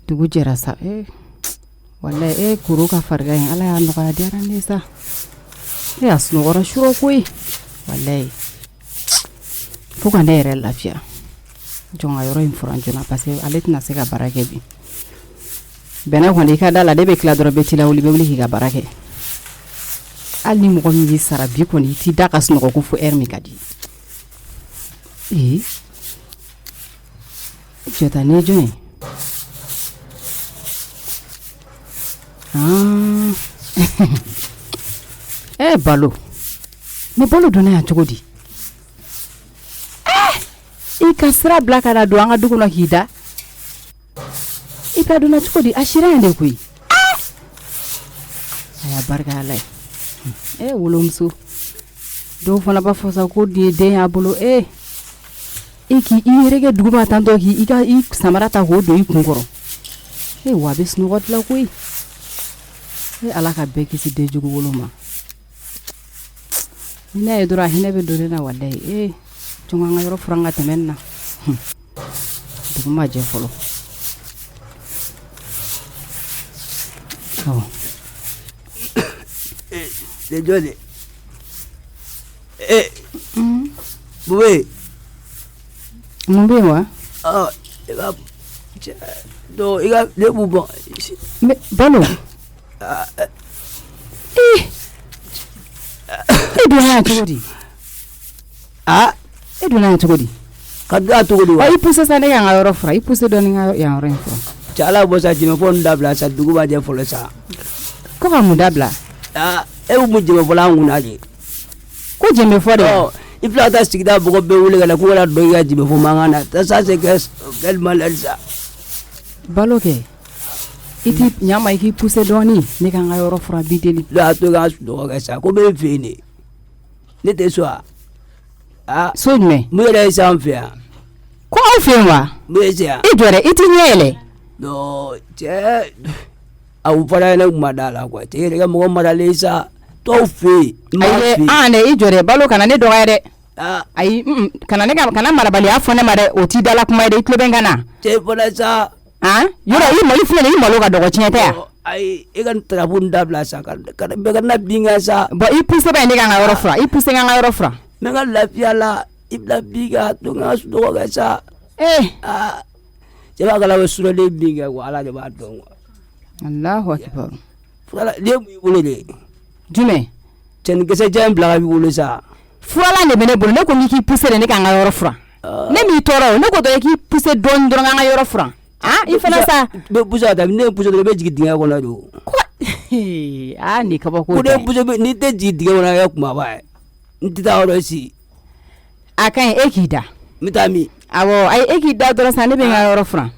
dugu jɛra sa wallahi kuru ka fariga in ala y'a nɔgɔya diyara ne sa a sunɔgɔra suro koyi wallahi fo ka ne yɛrɛ lafiya jɔn ka yɔrɔ in furan joona parce que ale tɛna se ka baara kɛ bi bɛnɛ kɔni i ka da la de bɛ tila dɔrɔn bɛ t'i la wuli bɛ wuli k'i ka baara kɛ hali ni mɔgɔ min y'i sara bi kɔni i t'i da ka sunɔgɔ ko fo heure min ka di jɔta ne jɔn ye balo ni balo donna yan cogo di i ka sira bila ka na don an ka du kɔnɔ k'i da i ka donna cogo di a sira yan de koyi aya barika ala ye wolomuso dɔw fana b'a fɔ sa ko den y'a bolo i k'i yɛrɛkɛ duguma tantɔ k'i samara ta k'o don i kun kɔrɔ wa a bɛ sunɔgɔ dilan koyi ala ka bɛɛ kisi den jugu wolo ma ni n'a ye dɔrɔn a hinɛ bɛ don ne na walayi jɔn ka yɔrɔ furan ka tɛmɛ nin na dugu ma jɛ fɔlɔ c'est joli Boué mun bɛ yen wa i ka ne b'u bɔ balo donna yan cogo di donna yan cogo di ka da cogo di wa i pousse sa ne ka yɔrɔ fura i pousse dɔɔni ka yan yɔrɔ in fura cɛ ala bɔ sa jɛmɛ fɔ n dabila sa dugu b'a jɛ fɔlɔ sa ko ka mun dabila e bɛ mun jɛmɛ fɔlɔ an kun na de ko jɛmɛ fɔ de i fila ta sigida bɔgɔ bɛɛ wele ka na ko wala dɔ i ka jɛmɛ fɔ mankan na ta sa c'est quel malheur ça balo kɛ i ti ɲama i k'i pousse dɔɔni ne ka yɔrɔ fura bi deli a to ka dɔgɔ kɛ sa ko bɛ fɛ yen de ne tɛ so so jumɛn mun yɛrɛ ye san fɛ yan ko aw fɛ yen wa mun ye se yan i jɔrɛ i ti ɲɛ yɛlɛ non cɛ aw fana ne kuma da la quoi cɛ yɛrɛ ka mɔgɔ maralen sa tɔw fɛ yen dɛ i jɔrɛ balo kana ne dɔgɔya dɛ ayi kana marabaliya fɔ ne ma dɛ o t'i dala kuma ye dɛ i tulo bɛ n kan na cɛ fana sa yɔrɔ i filɛ nin i malo ka dɔgɔ tiɲɛ tɛ yan ayi e ka tarafu dabila sa ka bɛɛ ka na binga sa bon i pousse bɛ ne ka yɔrɔ fura i pousse ka yɔrɔ fura n ka lafiya la i bila binga to n ka dɔgɔ kɛ sa cɛ b'a kala bɛ surɔlen binga quoi ala de b'a dɔn quoi Allahu akbar fura ne b'i bolo de jumɛn cɛnikisɛ jɛ in bila ka b'i bolo sa furalan de bɛ ne bolo ne ko k'i pousse de ne ka yɔrɔ fura ne m'i tɔɔrɔ ne ko dɔrɔn k'i pousse dɔɔni dɔrɔn ka yɔrɔ fura i fana sa bɛ pousse ta ne pousse dɔrɔn i bɛ jigin dingɛ kɔnɔ de ko ni kabako tɛ ko ne pousse ni tɛ jigin dingɛ kɔnɔ kɛ kumaba ye n tɛ taa yɔrɔ si a ka ɲi e k'i da n bɛ taa min awɔ ayi e k'i da dɔrɔn sa ne bɛ n ka yɔrɔ fura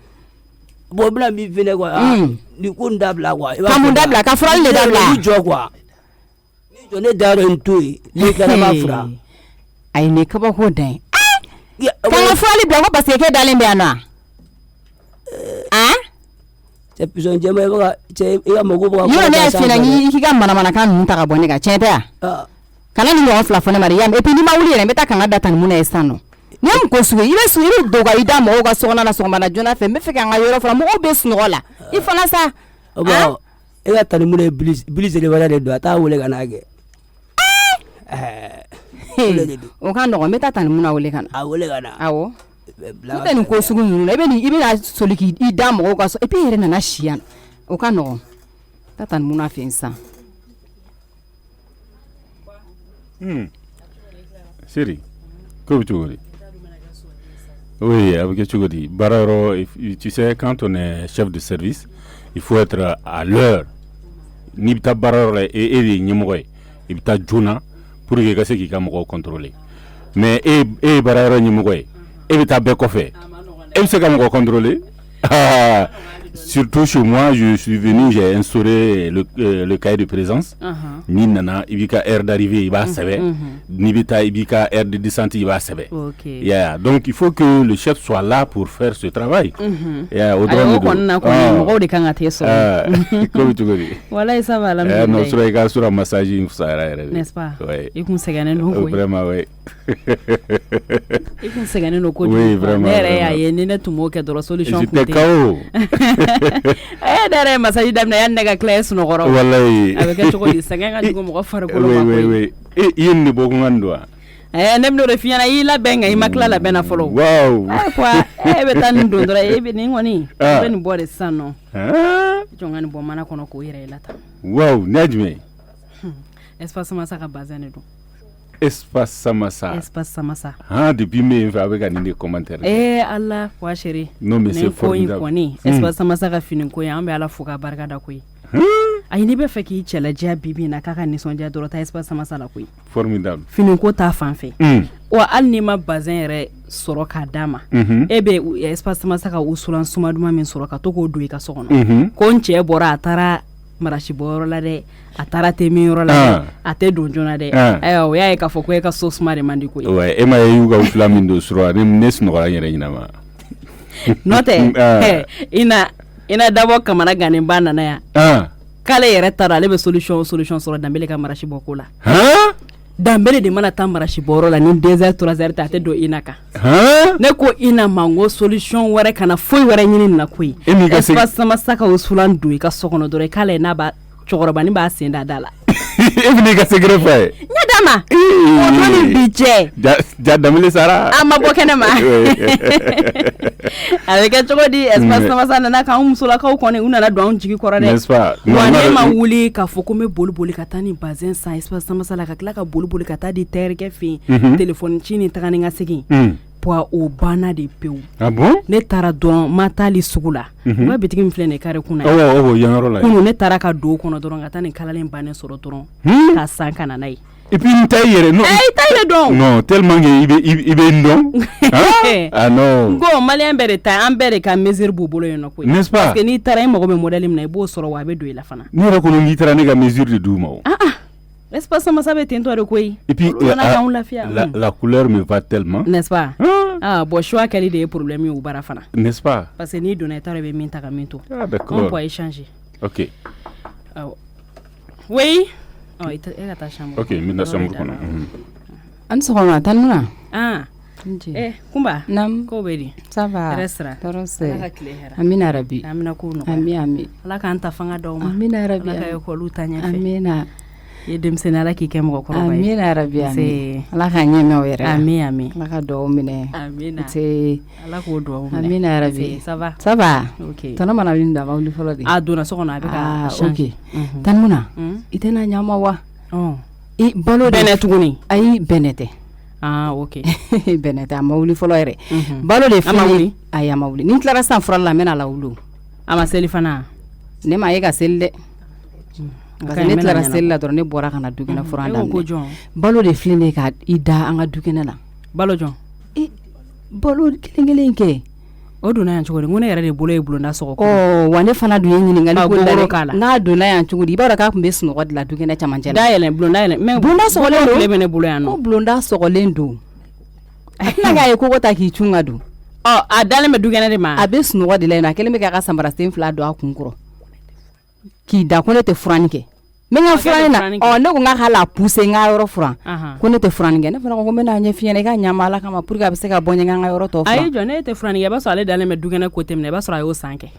bon bɛna min fɛnɛ quoi ni ko n dabila quoi ka mun dabila ka furali de dabila ni jɔ quoi ni jɔ ne da yɔrɔ in to yen ne tilala b'a fura ayi ni kabako dan ye kan ka furali bila ko parce que k'e dalen bɛ yan nɔ cɛ pisɔn jɛma i ka mɔgɔw bɛ ka yɔrɔ ne y'a f'i ɲɛna k'i ka manamanakan ninnu ta ka bɔ ne kan tiɲɛ tɛ yan kana ni ɲɔgɔn fila fɔ ne ma de et puis n'i ma wuli yɛrɛ n bɛ taa kan ka da tan ni mun na ye sisan nɔ ni ye mun ko sugu ye i bɛ dogo i da mɔgɔw ka sokɔnɔ na sɔgɔmada joona fɛ n bɛ fɛ ka n ka yɔrɔ fara mɔgɔw bɛ sunɔgɔ la i fana sa e ka tan ni mun ye bilisi de wɛrɛ de don a t'a wele ka n'a kɛ o ka nɔgɔn n bɛ taa tan ni mun na wele ka na a wele ka na awɔ n'o tɛ nin ko sugu ninnu na i bɛna soli k'i da mɔgɔw ka so et puis i yɛrɛ nana si yan o ka nɔgɔn taa tan ni mun na fɛ yen sisan Siri, comment tu veux? Oui, avec Tchougodi. Bararo, tu sais, quand on est chef de service, il faut être à l'heure. Nibita Bararo et Nimoy, Ibita Juna, pour que ce qui va contrôler. Mais Bararo Nimoy, Ibita Bekofe, et ce qu'on va contrôler. Surtout chez moi, je suis venu, j'ai instauré le cahier de présence. Ni nana, ibika air d'arrivée, il va savoir. Ni bita ibika air de descente, il va savoir. Yeah. Donc il faut que le chef soit là pour faire ce travail. Yeah. Comme tu dis. Voilà, ça va. Non, sur un massage, n'est-ce pas? Oui. Et qu'on s'est gagné. Vraiment, oui. Et qu'on s'est gagné. Oui, vraiment. J'étais KO. dare masaji damna yan daga class no goro wallahi avec to ko di sanga ga mo far ko lo oui yen ni boku ngandwa nem do refiana yi la benga yi makla la bena follow wow quoi be tan do ndora be ni ngoni be ni bode sanno jongani bo mana kono ko yire lata wow najme espace masa ka bazane do espace samasa depuis me fa avec ani commentaire Allah wa chéri non mais c'est formidable espace samasa ka fini ko ya ambe ala fuka barka da ko ay ni be feki chela ja bibi na kaka ni sonja doro ta espace samasa la ko formidable fini ko ta fanfe wa al ni ma bazin re soro ka dama ebe espace samasa ka usulan suma duma min soro ka to ko do ka sokono ko nche bora atara marashi boro la de atara temi yoro la ate donjona de ayo ya ka foko e ka so smart mandi ko ouais e ma yuga uflamin do suro ni nes no la nyere nyina ma note ina dabo kamara ganin bana na ya kale yere tara le be solution soro dambele ka marashi boko la dambele de mana ta marashi boro la ni 2h 3h ta ate do inaka ne ko ina mango solution wore kana foi wore nyini na koi espace sama saka usulan do ka sokono dore kale na ba chogoroba ni ba senda dala evni ka segrefa nyadama odoni biche ja damele sara ama bokene ma avec chogodi espace sama sana na ka musula ka ko ne una na do jigi korade n'est-ce pas wane ma wuli ka foko me boli ka tani bazin sa espace sama sala ka kla ka boli ka ta di terre ke fi téléphone chini takani nga segi po o bana de peu ah bon ne tara don matali sugula ma bitigi mfle ne kare kuna yanro la kunu ne tara ka do kono doron ka tani kalalen bane soro doron ka sanka na nai et puis taillere non taillere don non tellement ibe non ah non go malien bere ta ambere ka mesure bobolo yeno ko n'est-ce pas parce que ni tara mo go me modèle na bo soro wa be do ila fana ni ra ko ni tara ne ga mesure de douma l'espace sama sabe tento de quoi et puis la couleur me va tellement n'est-ce pas bon choix quel est le problème ou barafana n'est-ce pas parce que ni donner tare be minta ka minto d'accord on peut échanger OK oui il a ta chambre OK mina chambre kono an sokona tanuna kumba nam ko bedi ça va restra torose amina rabbi amina kuno ami ala kan ta fanga dawma amina rabbi ala ko lutanya fe amina yedem senala ki kem ko bay amina rabbi ala ka nyeme were ami ala ka do mine amina te ala ko do amina rabbi ça va OK tana mana linda ba uli folo di dona sokona be ka OK tanmuna itena nyama wa i balo de benetuguni ay benete OK benete amawuli folo ere balo de fini ay amawuli nin clara san furalla mena la wulu ama selifana ne ma yega selde parce que ne clara sella dor ne bora kana dugina furanda balo de fini ka ida anga dugina la balo jon balo kelengelen ke o dona yan cogodi ngone yere de bolo e bulo nda sogo ko wane fana du yin ngali ko la na dona yan cogodi bara ka kumbe sno god la dugina chamanjela da yele bulo nda yele me bulo sogo le le bene bulo yan ko bulo nda sogo le ndo atna ga ko ko ta ki chunga du a dale me dugina de ma abe sno god le na kele me ka sambara stem fla do akunkuro ki da ko ne te furanike me nga furani na ne ko nga hala pousse nga yoro furan ko ne te furanike ne fana ko me na nya fiene ga nya mala kama pour ga be se ka bonya nga yoro to ay jo ne te furanike ba so ale dale me dugina ko temne ba so ayo sanke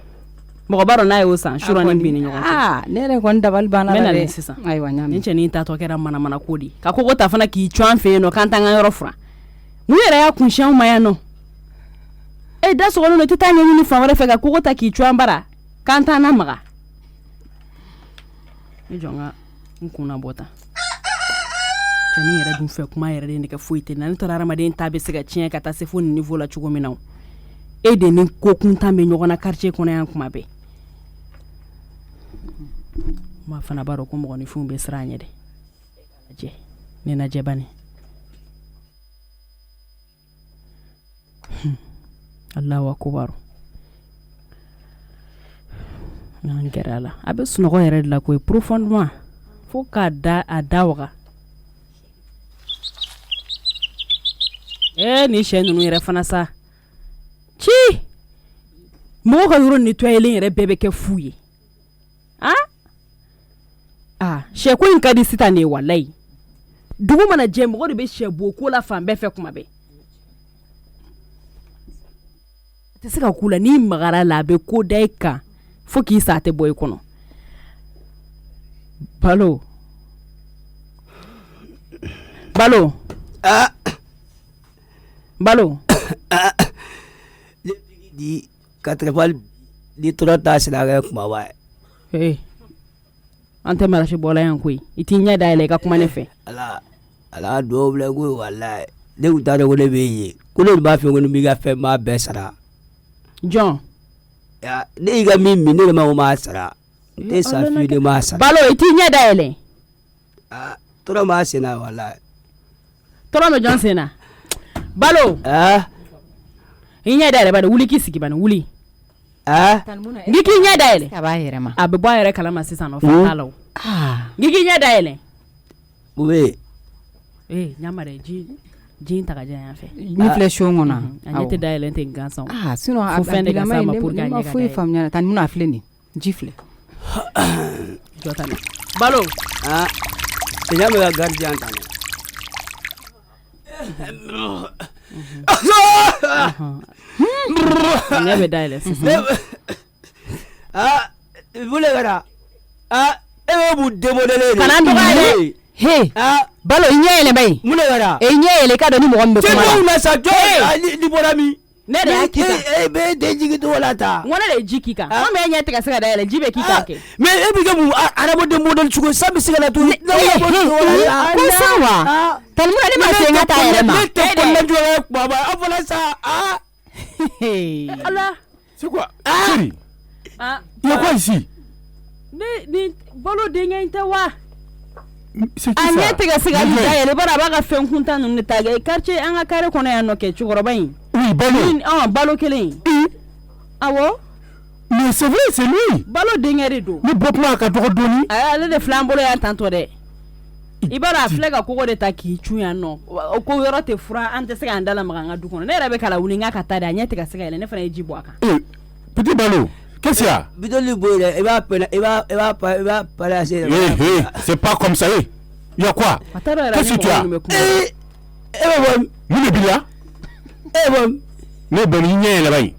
mo baro na yo san shuro ni bini nyo ne re ko ndabal bana la de ay wa nyam ni cheni ta to kera mana kodi ka ko ta fana ki chwan fe no kan tanga yoro furan mu yere ya kunshan maya no da so no titanya ni fa wala fe ka ko ta ki chwan bara kan ta na maga ni jonga nkuna bota chani yere dun fe kuma yere de ka fuite na ni to ramaden ta be siga chien ka ta se fo niveau la chugo minaw de ni ko kun tambe nyogona quartier kono yan kuma be ma fana baro ko mo ni fumbe sranye de je ni na je bani Allahu akbar nan gerala abe suno ko yere la ko profondément fo ka da adawaga ni chenu nu yere fana sa ci mo ka yoro nettoyer yere bebe ke fuye she ko in kadi sita ne wallahi dugu mana je mo de be she boko la fambe fe kuma be te sika kula ni magara la be ko dai ka fo k'i sa tɛ bɔ i kɔnɔ balo di katrefal di tora ta sila ga kuma ba an tɛ marasi bɔla yan koyi i t'i ɲɛ dayɛlɛ i ka kuma ne fɛ ala do bla go wallahi ne u ta de wole be ye ko ne ba fe ko ni mi ga fɛ ma bɛ sara John ya ne ga mi ne ma sara te sa fi de ma sara balo i t'i ɲɛ dayɛlɛ tora ma sena wallahi tora me John sena balo i ɲɛ dayɛlɛ bani wuli k'i sigi bani wuli ngi k'i ɲɛ dayɛlɛ a b'a yɛrɛ ma a bɛ bɔ a yɛrɛ kalama sisan nɔ fa t'a la ngi k'i ɲɛ dayɛlɛ oui ɲama dɛ ji ta ka diya yan fɛ min filɛ show kɔnɔ a ɲɛ tɛ dayɛlɛ tɛ gansan sinon a fɛn de ka s'a ma pour que a ɲɛ ka foyi faamuya tan mun a filɛ nin ji filɛ jɔta la balo ɲa me ka gardien tan ne bɛ dayɛlɛ sisan bule gara e bɛ bu démodeler de kana dɔgɔya dɛ balo i ɲɛ yɛlɛ bayi mun gara i ɲɛ yɛlɛ ka dɔn ni mɔgɔ min bɛ kuma la na sa jɔ ni bɔra min ne de y'a k'i kan e bɛ den jigi to la ta n ko ne de ye ji k'i kan an bɛ ɲɛ tigɛ se ka dayɛlɛ ji bɛ k'i kan kɛ mais e bɛ kɛ mun adamaden modèle cogo sa bɛ se ka na to ko sa wa talimuna ne ma se n ka taa yɛrɛ ma ne tɛ kɔnɔ jɔ baba a fɔra sa ala c'est quoi chérie il y a quoi ici ni balo denkɛ in tɛ wa c'est qui a ça ɲɛ tigɛ se ka dayɛlɛ bari a b'a ka fɛn kuntan ninnu de ta kɛ quartier an ka carré kɔnɔ yan nɔ kɛ cɛkɔrɔba in oui balo balo kelen awɔ mais c'est vrai c'est lui balo denkɛ de don ni bɔ kuma ka dɔgɔ dɔɔni ale de filɛ an bolo yan tantɔ dɛ i b'a dɔn a filɛ ka kogo de ta k'i cun yan nɔ o ko yɔrɔ tɛ fura an tɛ se k'an dalamaga an ka du kɔnɔ ne yɛrɛ bɛ kala wuli n k'a ka taa de a ɲɛ tɛ ka se ka yɛlɛ ne fana ye ji bɔ a kan petit balo qu'est-ce qu'il y a bidoli boy il va parler à ses c'est pas comme ça il y a quoi qu'est-ce que tu as mun de b'i la ne bɛ ni ɲɛ yɛlɛma in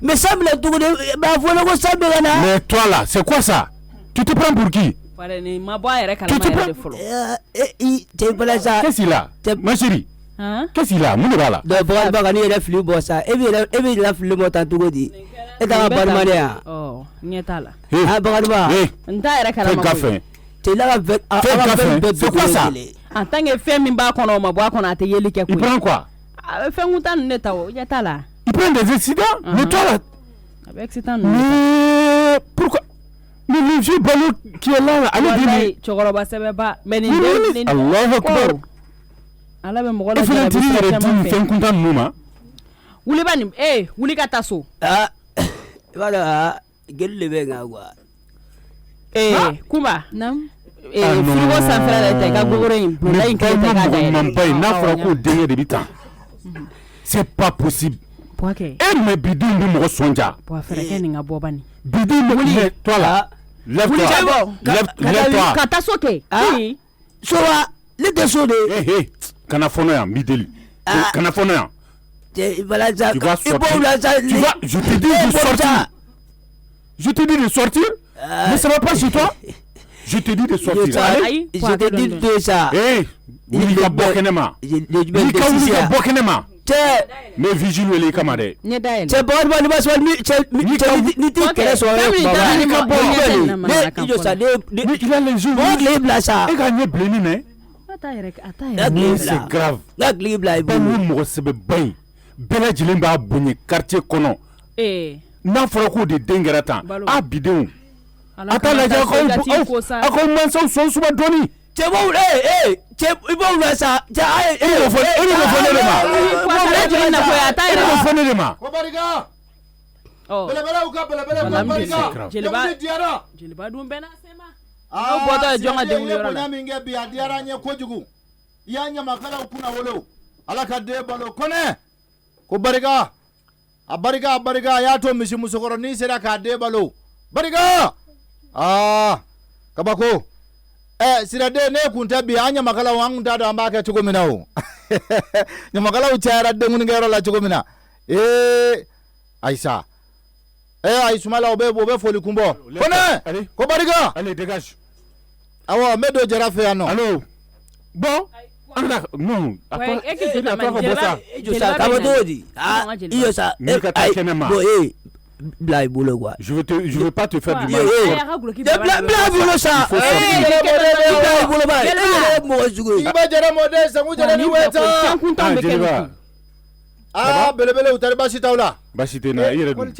mais ça me l'a tout bah voilà quoi ça me là mais toi là c'est quoi ça tu te prends pour qui ni ma bɔ a yɛrɛ kalama yɛrɛ de fɔlɔ t'es pas ça qu'est-ce qu'il a ma chérie qu'est-ce qu'il a mun de b'a la donc ba ni yɛrɛ fili bɔ sa e bɛ la fili bɔ tan cogo di e t'a ka balimaya yan ɲɛ t'a la Bakariba n t'a yɛrɛ kalama koyi t'es là c'est quoi ça en tant que fɛn min b'a kɔnɔ o ma bɔ a kɔnɔ a tɛ yeli kɛ koyi il prend quoi a bɛ fɛn kuntan ninnu de ta o ɲɛ t'a la il prend des accidents mais toi là a bɛ accident ninnu mais pourquoi mais le vieux ballon qui est là allez dire cɛkɔrɔba sɛbɛba mais nin den Allahu Akbar ala bɛ mɔgɔ la jarabi caman fɛ fɛn kuntan ninnu ma wuli ba nin wuli ka taa so i b'a dɔn geli de bɛ n kan quoi Kumba frigo sanfɛla la i ka gogoro in bulonda in kelen tɛ k'a dayɛlɛ n'a fɔra ko denkɛ de bɛ tan c'est pas possible mais bidenw bɛ mɔgɔ sɔnja fɛrɛkɛ nin ka bɔ bani bidenw bɛ wuli toi là lève-toi ka taa so kɛ so wa ne tɛ so de kana fɔnɔ yan n b'i deli kana fɔnɔ yan tu vas sortir je te dis de sortir je te dis de sortir mais ça va pas chez toi je te dis de sortir je te dis de ça wuli ka bɔ kɛnɛ ma wuli ka bɔ kɛnɛ ma ne vigile wele i kama dɛ cɛ Bakariba ni ma sɔn ni t'i kɛlɛ sɔrɔ i ka bɔ il a les yeux rouges bila sa e ka ɲɛ bilenni mɛ c'est grave n'a tile bila i bolo ni mɔgɔ sɛbɛba in bɛɛ lajɛlen b'a bonya quartier kɔnɔ n'a fɔra k'o de den kɛra tan a bidenw a t'a lajɛ aw mansaw sɔn suba dɔɔni cɛ i b'o la sa cɛ e bɛ fɔ ne de ma ko barika belebelew ka belebele jeliba dun bɛɛ n'a sema aw bɔtɔ jɔn ka denw yɔrɔ la min kɛ bi a diyara n ye kojugu i y'a ɲamakalaw kunna wolo ala ka den balo kɔnɛ ko barika a barika a y'a to misi musokɔrɔnin sera k'a den balo barika kabako siraden ne kun tɛ bi an ɲamakalaw an kun t'a dɔn an b'a kɛ cogo min na o ɲamakalaw cayara denkunikɛyɔrɔ la cogo min na ayisa Ayi Sumala o bɛ foli kun bɔ. Kone ko barika. Allez dégage. Awɔ n bɛ don Jara fɛ yan nɔ. Allô. Bon. Non. Je veux pas te faire du mal. Ah, belebele utari basi taula. Basi tena ire du.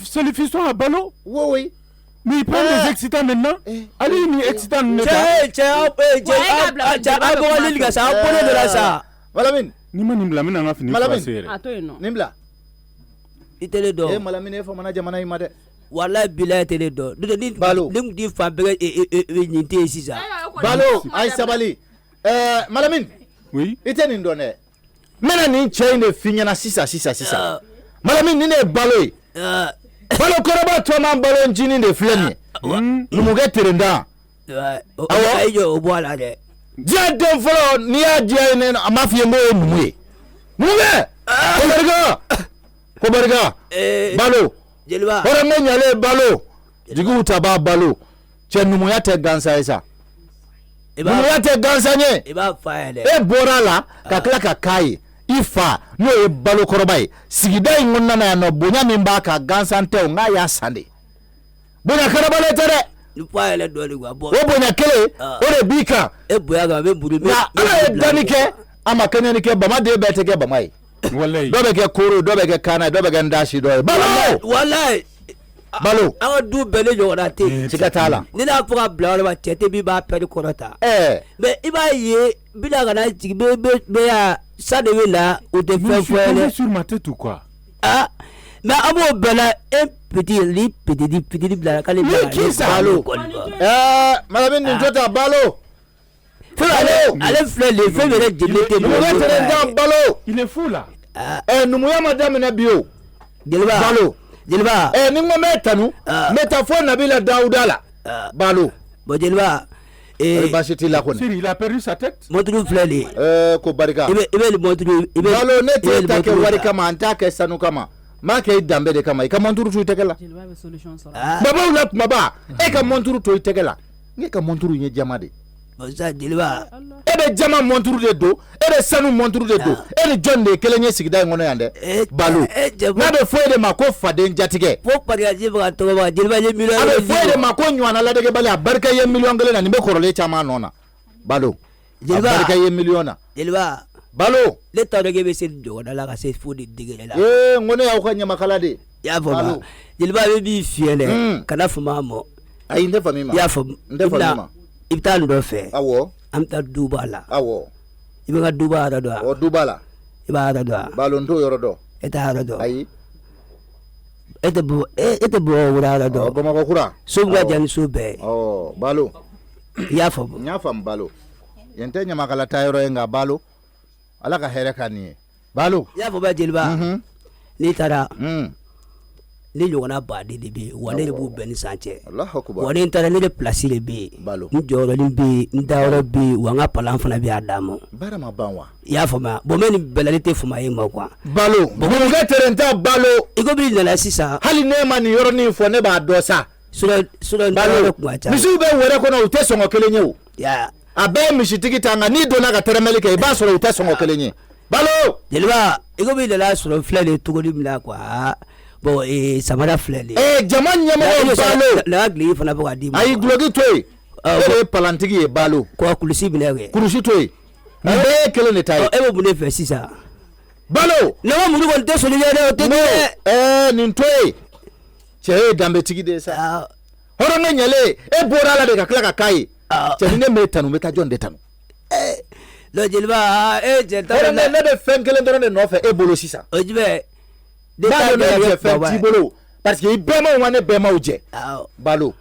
C'est le fiston à ballot. Oui. Mais il prend des excitants maintenant. Allez, il est excitant. Malamine. Nimla mina nga fini passer. Nimla. Itele do. Malamine fo mana jamana imade. Wallahi billahi tele do. Nim di fa bega ni te sisa. Balo, ay sabali. Malamine. Oui. Ite ni ndone. Mena ni chain de finyana sisa. Malamine ni ne balo. Balo koroba to man balo njini de fleni. Numuge terenda. Ayo obwala de. Dia den folo ni ya dia ne amafie mo numuye. Muge. Ko barga. Balo. Jeliba. Ora menyale balo. Jigu utaba balo. Che numu ya te gansa isa. Numu ya te gansa nye. Iba fa ele. E bora la ka kla ka kai. Ifa no e balo korobai. Sigida ngonna na no bonya mimba ka gansa nte nga ya sande. Bonya karabale tere. Ifa ele do ligwa bo. O bonya kele o de bika. E boya ga be buru me. Ala e danike ama kenene ke bama de bete ke bamai. Wallahi. Do be ke koro, do be ke kana, do be ke ndashi do. Balo. Wallahi. Balo. Awa du bele jogora te. Sikatala. Ni na fuka bla ba tete bi ba peri korota. Mais iba ye bila kana jigi be ya ça de là ou de faire faire sur ma tête ou quoi? Ah. Mais amo bela un petit bla kale bla. Qui ça? Balo. Malamine njota balo. Allez fleur les feux de jilete. Balo. Il est fou là. Numuya madame na bio. Balo. Jeliba. Ningo metanu. Métaphore Nabila Daoudala. Balo. Bon Jeliba. Il a perdu sa tête. Montrou flele. Ko barika. Ibe le montrou. Balo ne te take warika ma antake sanu kama. Ma ke dambe de kama. Ka montrou tu tekela. Jeliba be solution sora. Baba ulat maba. E ka montrou to tekela. Nge ka montrou nye jamade. Boza Jeliba. Ebe jama montrou de do. Ebe sanu montrou de do. Ebe John de kelenye sigida ngono yande. Balo. Na be foye de mako faden jatige. Fo pariga jiba to ba Jeliba ye million. Abe foye de mako nywana la de bale barka ye million gele na nimbe korole chama nona. Balo. Jeliba barka ye milliona. Jeliba. Balo. Le tawde be se do da la ka se fo de digele la. Ngone ya ko nyama kala de. Ya fo ba. Jeliba be bi fiele. Kana fuma mo. Ayi nde famima. Ya fo. Nde famima. Ibta ndo fe. Awo. Amta duba la. Awo. Ibe ga duba ara do. O duba la. Iba ara do. Balo ndo yoro do. Eta ara do. Ayi. Ete bo wura ara do. Bama ko kura. So ga jan so be. Oh, balo. Ya fo. Nya fam balo. Yente nya makala tayro enga balo. Ala ka here kani. Balo. Ya fo ba Jeliba. Ni tara. Ni ɲɔgɔnna baden de bɛ yen wa ne de b'u bɛɛ ni san cɛ wa ni n taara ne de place de bɛ yen n jɔyɔrɔnin bɛ yen n dayɔrɔ bɛ yen wa n ka palan fana bɛ yen a d'a ma baara ma ban wa i y'a faamuya bon mɛ nin bɛlɛnin tɛ fama ye ma quoi balo numukɛ tɛrɛ n t'a balo i ko bi nana sisan hali ne ma nin yɔrɔnin fɔ ne b'a dɔn sa balo kun ka ca misiw bɛ wɛrɛ kɔnɔ u tɛ sɔngɔ kelen ye o a bɛɛ ye misitigi ta nka n'i donna ka tɛrɛmɛli kɛ i b'a sɔrɔ u tɛ sɔngɔ kelen ye balo Jeliba i ko bi nana sɔrɔ filɛ de togoli min na quoi bon samara filɛ de jama ɲɛmɔgɔ balo la gili fana bɛ ka di ma ayi guloki to yen e de ye palantigi ye balo ko kulusi minɛ kɛ kurusi to yen nin bɛɛ ye kelen de ta ye e bɛ mun de fɛ sisan balo ne ma muru kɔni tɛ soli dɛ o tɛ dɛ nin to yen cɛ ye danbetigi de ye sa hɔrɔnkɛ ɲɛlen e bɔra ala de ka tila ka k'a ye cɛ ni ne m'e tanu n bɛ taa jɔn de tanu Jeliba cɛ hɔrɔnkɛ ne bɛ fɛn kelen dɔrɔn de nɔfɛ e bolo sisan o jumɛn n'a bɛ ne fɛ fɛn t'i bolo parce que i bɛnbaw ma ne bɛnbaw jɛ balo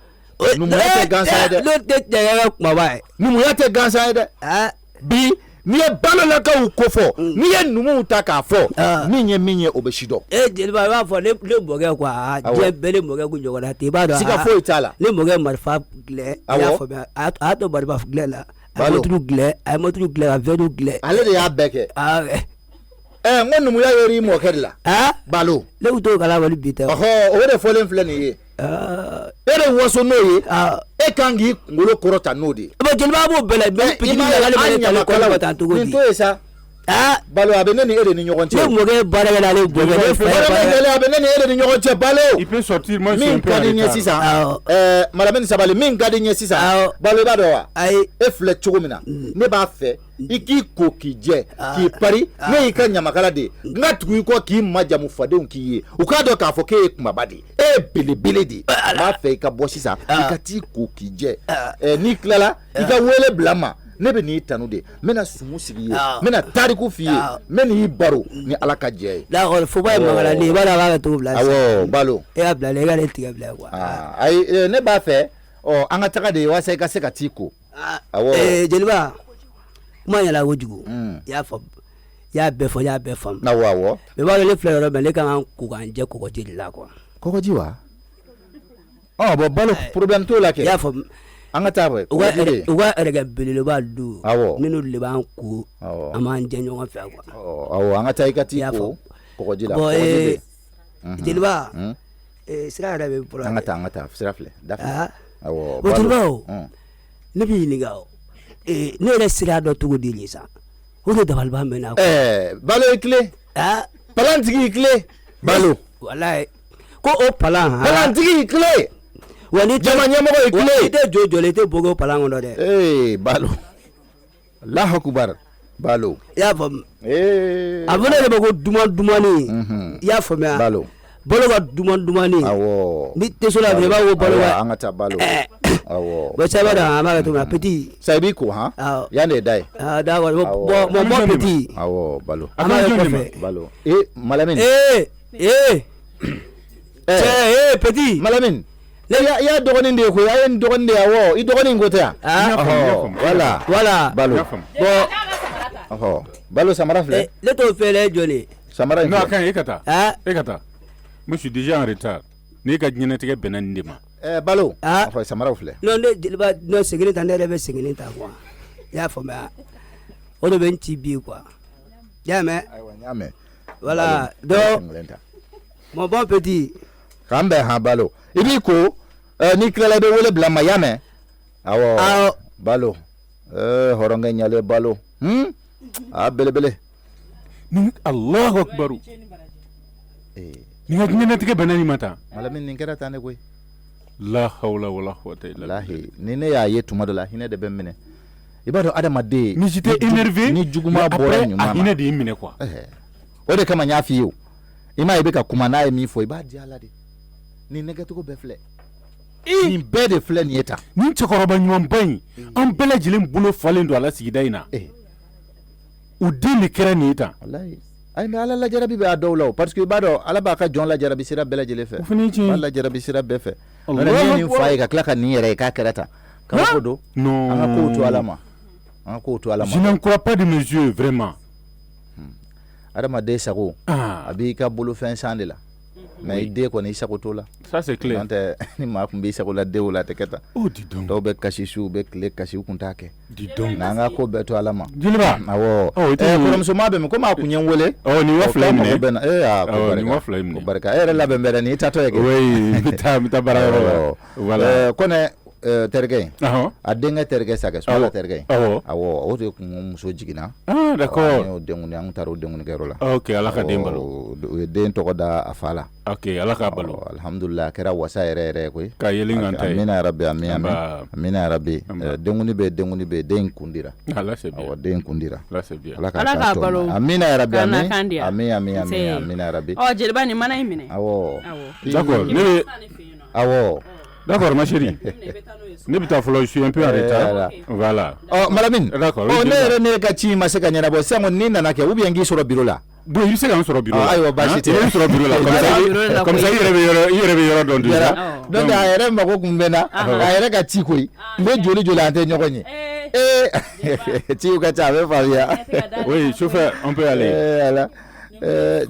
numuya tɛ gansan ye dɛ n'o tɛ jɛgɛ kumaba ye numuya tɛ gansan ye dɛ bi n'i ye balolakaw ko fɔ n'i ye numuw ta k'a fɔ min ye min ye o bɛ si dɔn Jeliba i b'a fɔ ne mɔkɛ quoi diɲɛ bɛɛ ne mɔkɛ ko ɲɔgɔnna tɛ i b'a dɔn siga foyi t'a la ne mɔkɛ marifa gilɛ i y'a faamuya a y'a to marifa gilɛ la a ye moto gilɛ ka verre gilɛ ale de y'a bɛɛ kɛ ngo numu ya yori mo kella balo le uto kala wali bita o de folen flani ye ere woso no ye e kangi ngolo korota nodi ba jelba bo bele be pidi la kala wata to godi to esa balo abene ni ere ni nyogonche mo ge bara gala le bo le abene ni ere ni nyogonche balo il peut sortir moi c'est un peu madame ni sabali min gadi sisa balo ba do wa e fle chugumina ne ba fe iki ko ki je ki pari ne ka nyamakala de ngatugu ko ki majamu fade unki ye u ka do ka fo ke kuma badi e bilibili di ba fe ka bo sisa ka ti ko ki je ni klala ika wele blama ne be ni tanu de mena sumu sigi ye mena tariku fi ye meni baro ni alaka je la ko fo ba magala ni bala ba to bla awo balo e abla le ga le tiga bla kwa ai ne ba fe o anga taka de wa sai ka se ka tiko awo jeliba kuma yala wojugu ya fo ya be fam na wawo be ba le fleur be le kan ku kan je ko ti la kwa ko jiwa bo balo problem to la ke ya fo anga tabe uga erega belele ba du ninu le ba ku ama nje nyonga fa kwa awo anga tai ka tiko ko jila ko jile jeliba sira rabe pour anga ta sira fle dafa awo balo ne bi ni gao ne le sira do tugo dili sa o de dabal ba mena balo ikle palantigi ikle balo wallahi ko o palan palantigi ikle wani jamanya mo ikle ite jojo le te bogo palan ndo de balo Allahu akbar balo ya fam abone le bogo dumani ya fam ya balo ga dumani awo ni te so la be ba wo bolo wa anga ta balo awo bo sa ba da ma to na petit sabi ko ha ya ne dai da mo petit awo balo ama ko fe balo malamin petit malamin ya dogonin de ko ya dogonin de awo I dogonin go ta wala balo bo balo samara fle le to fe le joli samara non kan ekata moi je suis déjà en retard ne ka nyene tege benande ma balo samara fle non de ba no segini tan de be segini ta quoi ya fo ma o do ben ti bi quoi ya me voilà donc mon bon petit kambe ha balo ibi ko ni klala be wole blama yame awo balo horonga nyale balo bele ni Allahu akbar ni ngene tege benani mata malamin ni ngara tane koy la hawla wala quwwata illa billah ni ne ya yetu madola hine de bemmene ibado adama de ni j'étais énervé ni juguma bora nyuma hine de mine quoi o de kama nyafi yo ima ibe ka kuma na mi fo ibadi ala de ni negatugo be fle ni be de fle ni eta ni chokoroba nyum ban an bele jilin bulo falen do ala sigida ina u dili kera ni eta wallahi ay me ala la jarabi be adawlo parce que ibado ala ba ka jon la jarabi sira bele jile fe ala jarabi sira be fe ala ni fay ka klaka ni yere ka kerata ka ko do non anga ko to alama je n'en crois pas de mes yeux vraiment adama de sago abi ka bolo fen sandela mais ide ko ni sago to la ça c'est clair nante ni ma kumbi sago la de wala teketa dis donc do be kashishu be kle kashi kuntake dis donc nanga ko be to alama jilba awo ko so mabe me ko ma kunyen wele ni wa flame ne ni wa flame ne baraka la be mbere ni tato yake oui ta bararo voilà kone tergay adenga tergay saga so la tergay awo o de muso jigina d'accord dengu ni antaro dengu ni garola OK ala ka dembalo den to da afala OK ala ka balo alhamdulillah kera wasa ere ko ka yelinga tay amina rabbi amina rabbi dengu ni be den kundira ala c'est bien den kundira là c'est bien ala ka balo amina rabbi amina rabbi jelba ni mana imine d'accord d'accord ma chérie ne bita folo je suis un peu en retard voilà malamin d'accord ne ka ci ma se ka nyana bo se mon ni nana ke ou bien ngi soro biro la bon il se ka soro biro la ayo ba ci soro biro la comme ça il rebe don déjà donc ayere ma ko kumbena ayere ka ci koy me joli ante nyokonye ci ka ta be fa ya oui chauffeur on peut aller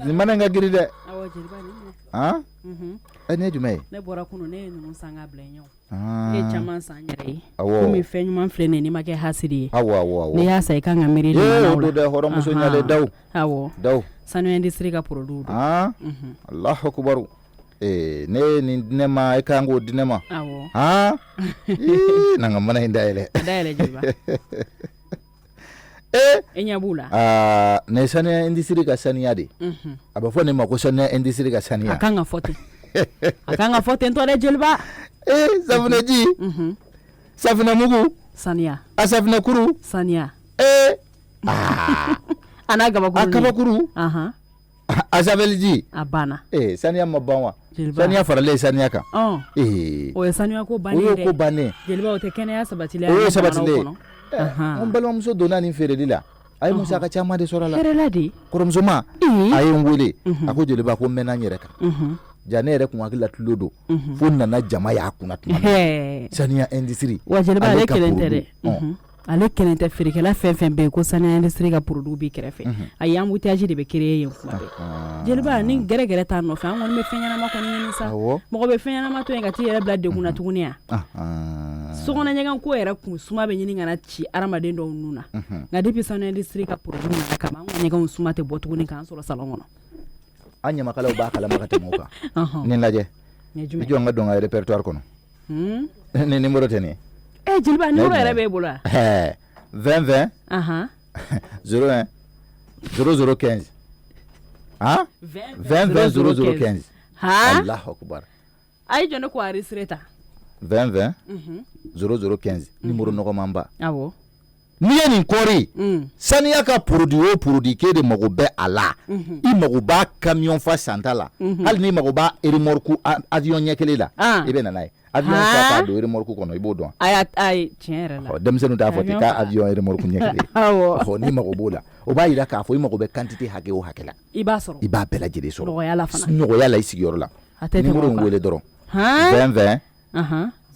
ni mananga giri de ne jumɛn ne bɔra kunu ne ye ninnu san ka bila ɲɔgɔn ne ye caman san yɛrɛ ye komi fɛn ɲuman filɛ nin ye n'i ma kɛ hasidi ye awɔ n'i y'a san i kan ka miiri o do dɛ hɔrɔnmuso ɲalen daw sanu industrie ka produit do Allahu akbar ne nin di ne ma i kan k'o di ne ma na ka mana in dayɛlɛ jeliba e ɲɛ b'u la ne saniya industrie ka saniya de a bɛ fɔ ne ma ko saniya industrie ka saniya a kan ka fɔ ten tɔ dɛ jeliba safunɛji safunɛ mugu saniya a safunɛ kuru saniya a n'a kabakuru a saveliji a banna saniya ma ban wa saniya faralen saniya kan o ye saniya ko bannen o ye ko bannen jeliba o tɛ kɛnɛya sabatilen o ye sabatilen an balimamuso donna nin feereli la a ye musaka caman de sɔrɔ a la hɛrɛla de kɔrɔmuso ma a ye n wele a ko jeliba ko n mɛnna n yɛrɛ kan ja ne yɛrɛ kun hakili la tulo don fo nana jama y'a kunna tuma saniya industrie wa jeliba ale kelen tɛ dɛ ale kelen tɛ feerekɛla fɛn fɛn bɛ yen ko saniya industrie ka produit b'i kɛrɛfɛ a ye embouteillage de bɛ créer yen kuma bɛɛ jeliba ni gɛrɛgɛrɛ t'a nɔfɛ an kɔni bɛ fɛn ɲɛnama kɔni ɲini sa mɔgɔ bɛ fɛn ɲɛnama to yen ka t'i yɛrɛ bila degun na tuguni yan sokɔnɔ ɲɛgɛn ko yɛrɛ kun suma bɛ ɲini ka na ci adamaden dɔw nun na nka depuis saniya industrie ka produit nana kama an ka ɲɛgɛnw suma tɛ bɔ tuguni k'an sɔrɔ salon kɔnɔ an ɲamakalaw b'a kalama ka tɛmɛ o kan nin lajɛ i jɔ n ka dɔn ka répertoire kɔnɔ ni numéro tɛ nin ye jeliba numéro yɛrɛ b'e bolo wa 20 01 0015 20 0015 Allahu akbar a ye jɔ ne ko enregistré ta 20 0015 numéro nɔgɔman ba awɔ n'i ye nin kɔri saniya ka produit o produit k'e de mago bɛ a la i mago b'a camion fa santa la hali n'i mago b'a remorque avion ɲɛ kelen la i bɛ nana ye avion fa k'a don remorque kɔnɔ i b'o dɔn ayi tiɲɛ yɛrɛ la denmisɛnninw t'a fɔ ten k'a avion remorque ɲɛ kelen n'i mago b'o la o b'a yira k'a fɔ i mago bɛ quantité hakɛ o hakɛ la i b'a sɔrɔ i b'a bɛɛ lajɛlen sɔrɔ nɔgɔya la i sigiyɔrɔ la numéro in wele dɔrɔn 20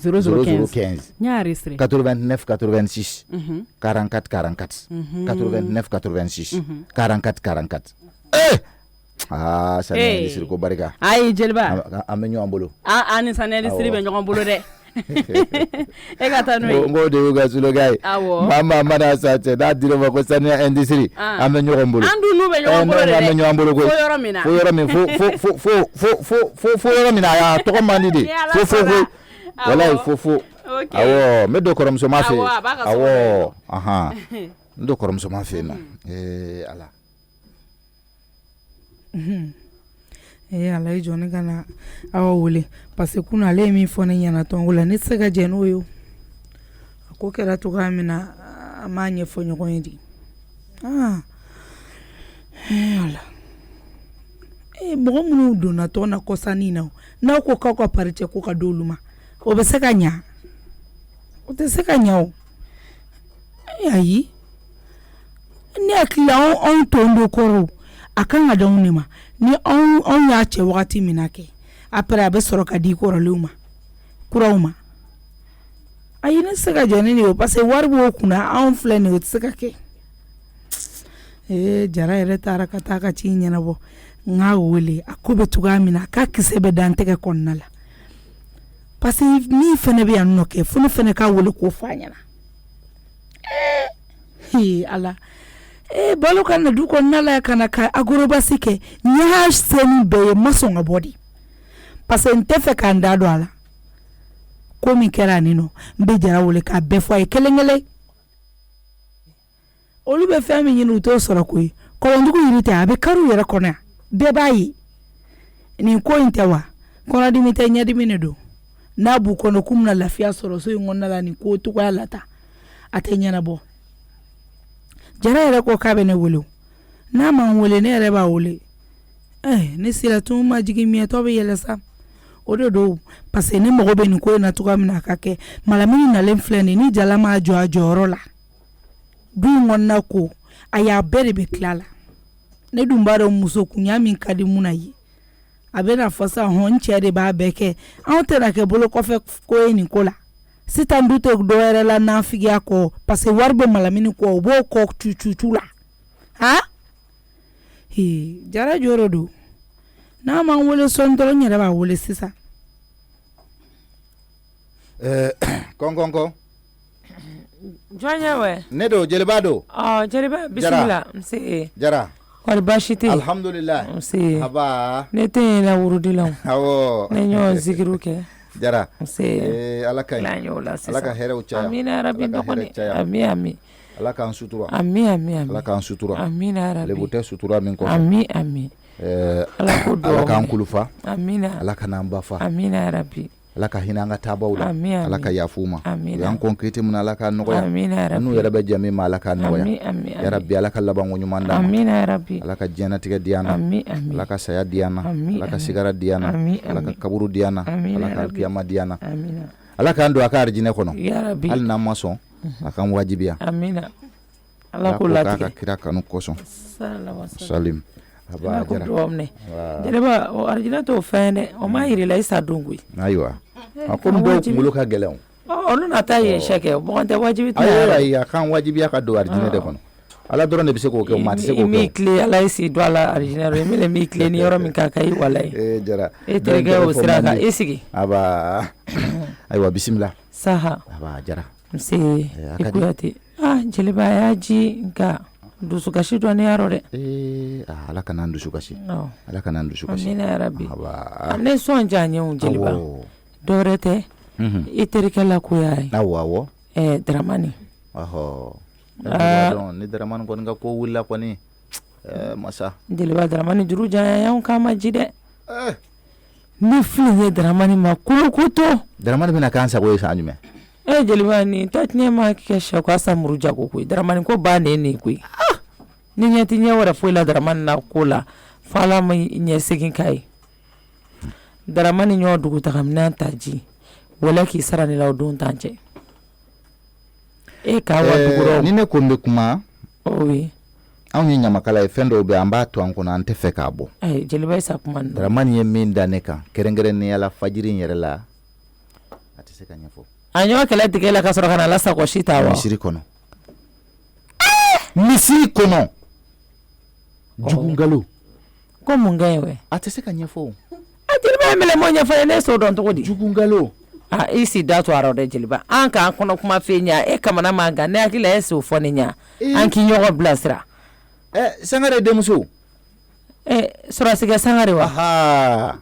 0015 89 86 44 44 89 86 44 44 saniya industrie ko barika ayi jeliba an bɛ ɲɔgɔn bolo an ni saniya industrie bɛ ɲɔgɔn bolo dɛ e ka taa n'o ye n ko de y'u ka slogan ye maa mana sa cɛ n'a dir'o ma ko saniya industrie an bɛ ɲɔgɔn bolo an dun n'u bɛ ɲɔgɔn bolo dɛ an bɛ ɲɔgɔn bolo koyi fo yɔrɔ min na fo yɔrɔ min na a tɔgɔ man di de fo walayi fo awɔ n bɛ don kɔrɔmuso ma fɛ awɔ n don kɔrɔmuso ma fɛ yen nɔ ala ala ye jɔn ne ka na aw wele parce que kunun ale ye min fɔ ne ɲɛna tɔnko la ne tɛ se ka jɛ n'o ye a ko kɛra cogoya min na an m'a ɲɛfɔ ɲɔgɔn ye de ala mɔgɔ minnu donna tɔn na kɔsannin na n'aw ko k'aw ka pari cɛ ko ka di olu ma o bɛ se ka ɲa o tɛ se ka ɲa o ayi ne hakili la anw tɔn do kɔrɔ a kan ka d'anw de ma ni anw y'a cɛ wagati min na kɛ après a bɛ sɔrɔ ka di kɔrɔlenw ma kuraw ma ayi ne tɛ se ka jɔ ni nin ye parce que wari b'o kunna anw filɛ nin ye o tɛ se ka kɛ jara yɛrɛ taara ka taa ka ci ɲɛnabɔ n k'a wele a ko bɛ cogoya min na a ka kisɛ bɛ dan tɛgɛ kɔnɔna la parce que min fana bɛ yan nɔ kɛ fo ne fana k'a wele k'o f'a ɲɛna ala balo ka na du kɔnɔna la ka na ka agorobasi kɛ n y'a seni bɛɛ ye ma sɔn ka bɔ de parce que n tɛ fɛ k'an da don a la ko min kɛra nin nɔ n bɛ jara wele k'a bɛɛ fɔ a ye kelen kelen olu bɛ fɛn min ɲini u t'o sɔrɔ koyi kɔlɔnjugu yiri tɛ a bɛ kari u yɛrɛ kɔnɔ yan bɛɛ b'a ye nin ko in tɛ wa kɔnɔdimi tɛ ɲɛdimi de don n'a b'u kɔnɔ k'u bɛna lafiya sɔrɔ so in kɔnɔna la nin ko cogoya la tan a tɛ ɲɛnabɔ jara yɛrɛ ko k'a bɛ ne wele n'a ma n wele ne yɛrɛ b'a wele ne sera tun ma jigin miɲɛtɔ bɛ yɛlɛ sa o de don parce que ne mago bɛ nin ko in na cogoya min na a ka kɛ malamini nalen filɛ nin ni jala ma jɔ a jɔyɔrɔ la du in kɔnɔna ko a y'a bɛɛ de bɛ tila la ne dun b'a dɔn muso kunya min ka di mun na ye a bɛ na fɔ sa n cɛ de b'a bɛɛ kɛ anw tɛna kɛ bolo kɔfɛ ko ye nin ko la sitan du tɛ dɔ wɛrɛ la nafigiya kɔ parce que wari bɛ malamini kɔ o b'o kɔ cucu la jara jɔyɔrɔ don n'a m'an wele sɔɔni dɔrɔn n yɛrɛ b'a wele sisan Konkonko. Jonya we. Nedo jeliba do. Jeliba bismillah. Msi. Jara. Wal bashiti. Alhamdulillah. Msi. Haba. Nete la wurudilon. Awo. Nenyo zikiru ke. Jara. Msi. Alaka. Alaka here uchaya. Amina rabbi dokoni. Ami. Alaka an sutura. Ami. Alaka an sutura. Amina rabbi. Lebute sutura min ko. Ami. Alaka an kulufa. Amina. Alaka nan bafa. Amina rabbi. Alaka hinanga tabawla. Alaka yafuma. Amina. Yan konkrete mun alaka noya. Amina rabbi. Nu yarabe jami ma alaka noya. Ami. Ya rabbi alaka labango nyumanda. Amina rabbi. Alaka jana tiga diana. Ami. Alaka saya diana. Alaka sigara diana. Alaka kaburu diana. Alaka alkiyama diana. Amina. Alaka ando aka arjine kono. Ya rabbi. Al na mason. Aka wajibiya. Amina. Allah kulati. Alaka kira kanu koson. Salim. Aba jara. Jara o arjina to fene o ma yiri la isa dungui. Aywa. Akum do muluka gelon. Onu nata ye sheke bonte wajibi ta. Ay akan wajibi aka do arjina de kono. Ala doron de biseko ke mati seko. Mi clé ala isi do ala arjina re mi le mi clé ni yoro min ka kai walai. Jara. Terege o siraka isigi. Aba aywa bismillah. Saha. Aba jara. Msi ikuyati. Jeliba yaji nka dusu kashi do ne yaro de. Ala kana ndusu kashi. Ala kana ndusu kashi. Amina ya rabbi. Aba. Ne so njanye un jeliba. Dorete. Iterike la kuyai. Awo. Dramani. Ni Dramani ko nga ko willa ko ni. Masa. Jeliba Dramani juru jaya yan kama jide. Ni fili Dramani ma kulukuto. Dramani bina kansa ko isa anyume. Jeliba ni tatne ma kesha kwa sa muruja ko kuy Dramani ko ba ne ni kuy ni nyati nyawara fuila Dramani na kula fala ma nye sigin kai Dramani nyo dugu ta kamna taji wala ki sarani law don tanje ka wa duguro ni ne ko mbe kuma oui aw ni nyama kala fendo be amba to an kuna ante feka bo Jeliba isa kuma Dramani ye min daneka kerengere ni ala fajiri nyere la ati seka nyafo anyo kala tigela kasoro kana la sa ko shita wa misiri kono jugungalo ko mungayewe ati seka nyafo Jeliba mele mo nyafo ne so don to di jugungalo isi datu aro de Jeliba anka kono kuma fenya kamana manga ne akila eso foninya anki nyogo blasra sangare demuso sura siga sangare wa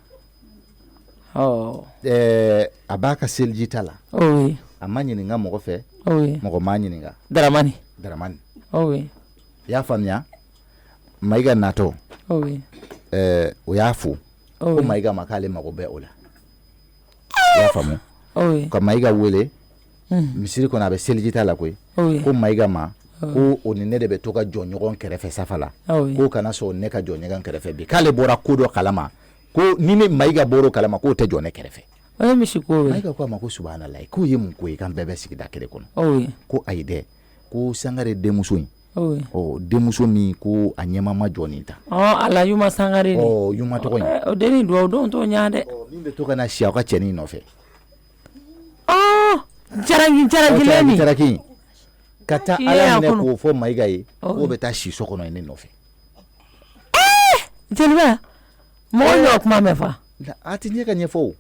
abaka seljitala oui amanyini nga mogo fe oui mogo manyini nga Dramani oui ya famya maiga nato oui uyafu ko maiga makale mago be ola ya famu oui ko maiga wele misiri ko na be seljitala ko maiga ma ko onine de be toka jonyogon kerefe safala ko kana so ne ka jonyogon kerefe bi kale bora kodo kalama ko nime maiga boro kalama ko te jone kerefe mishiko maiga ko ma ko subhanallah ko yemu ko kan bebe sigida kere kono ko aide ko sangare demuso demuso mi ko anyema ma joninta ala yuma sangare ni yuma to ko o deni do don to nyaade nimbe to kana shia ka cheni no fe jarangi leni kata ala ne ko fo maiga yi ko beta shi so kono ni no fe Jeliba mo nyok ma mefa ati nye ka nyefo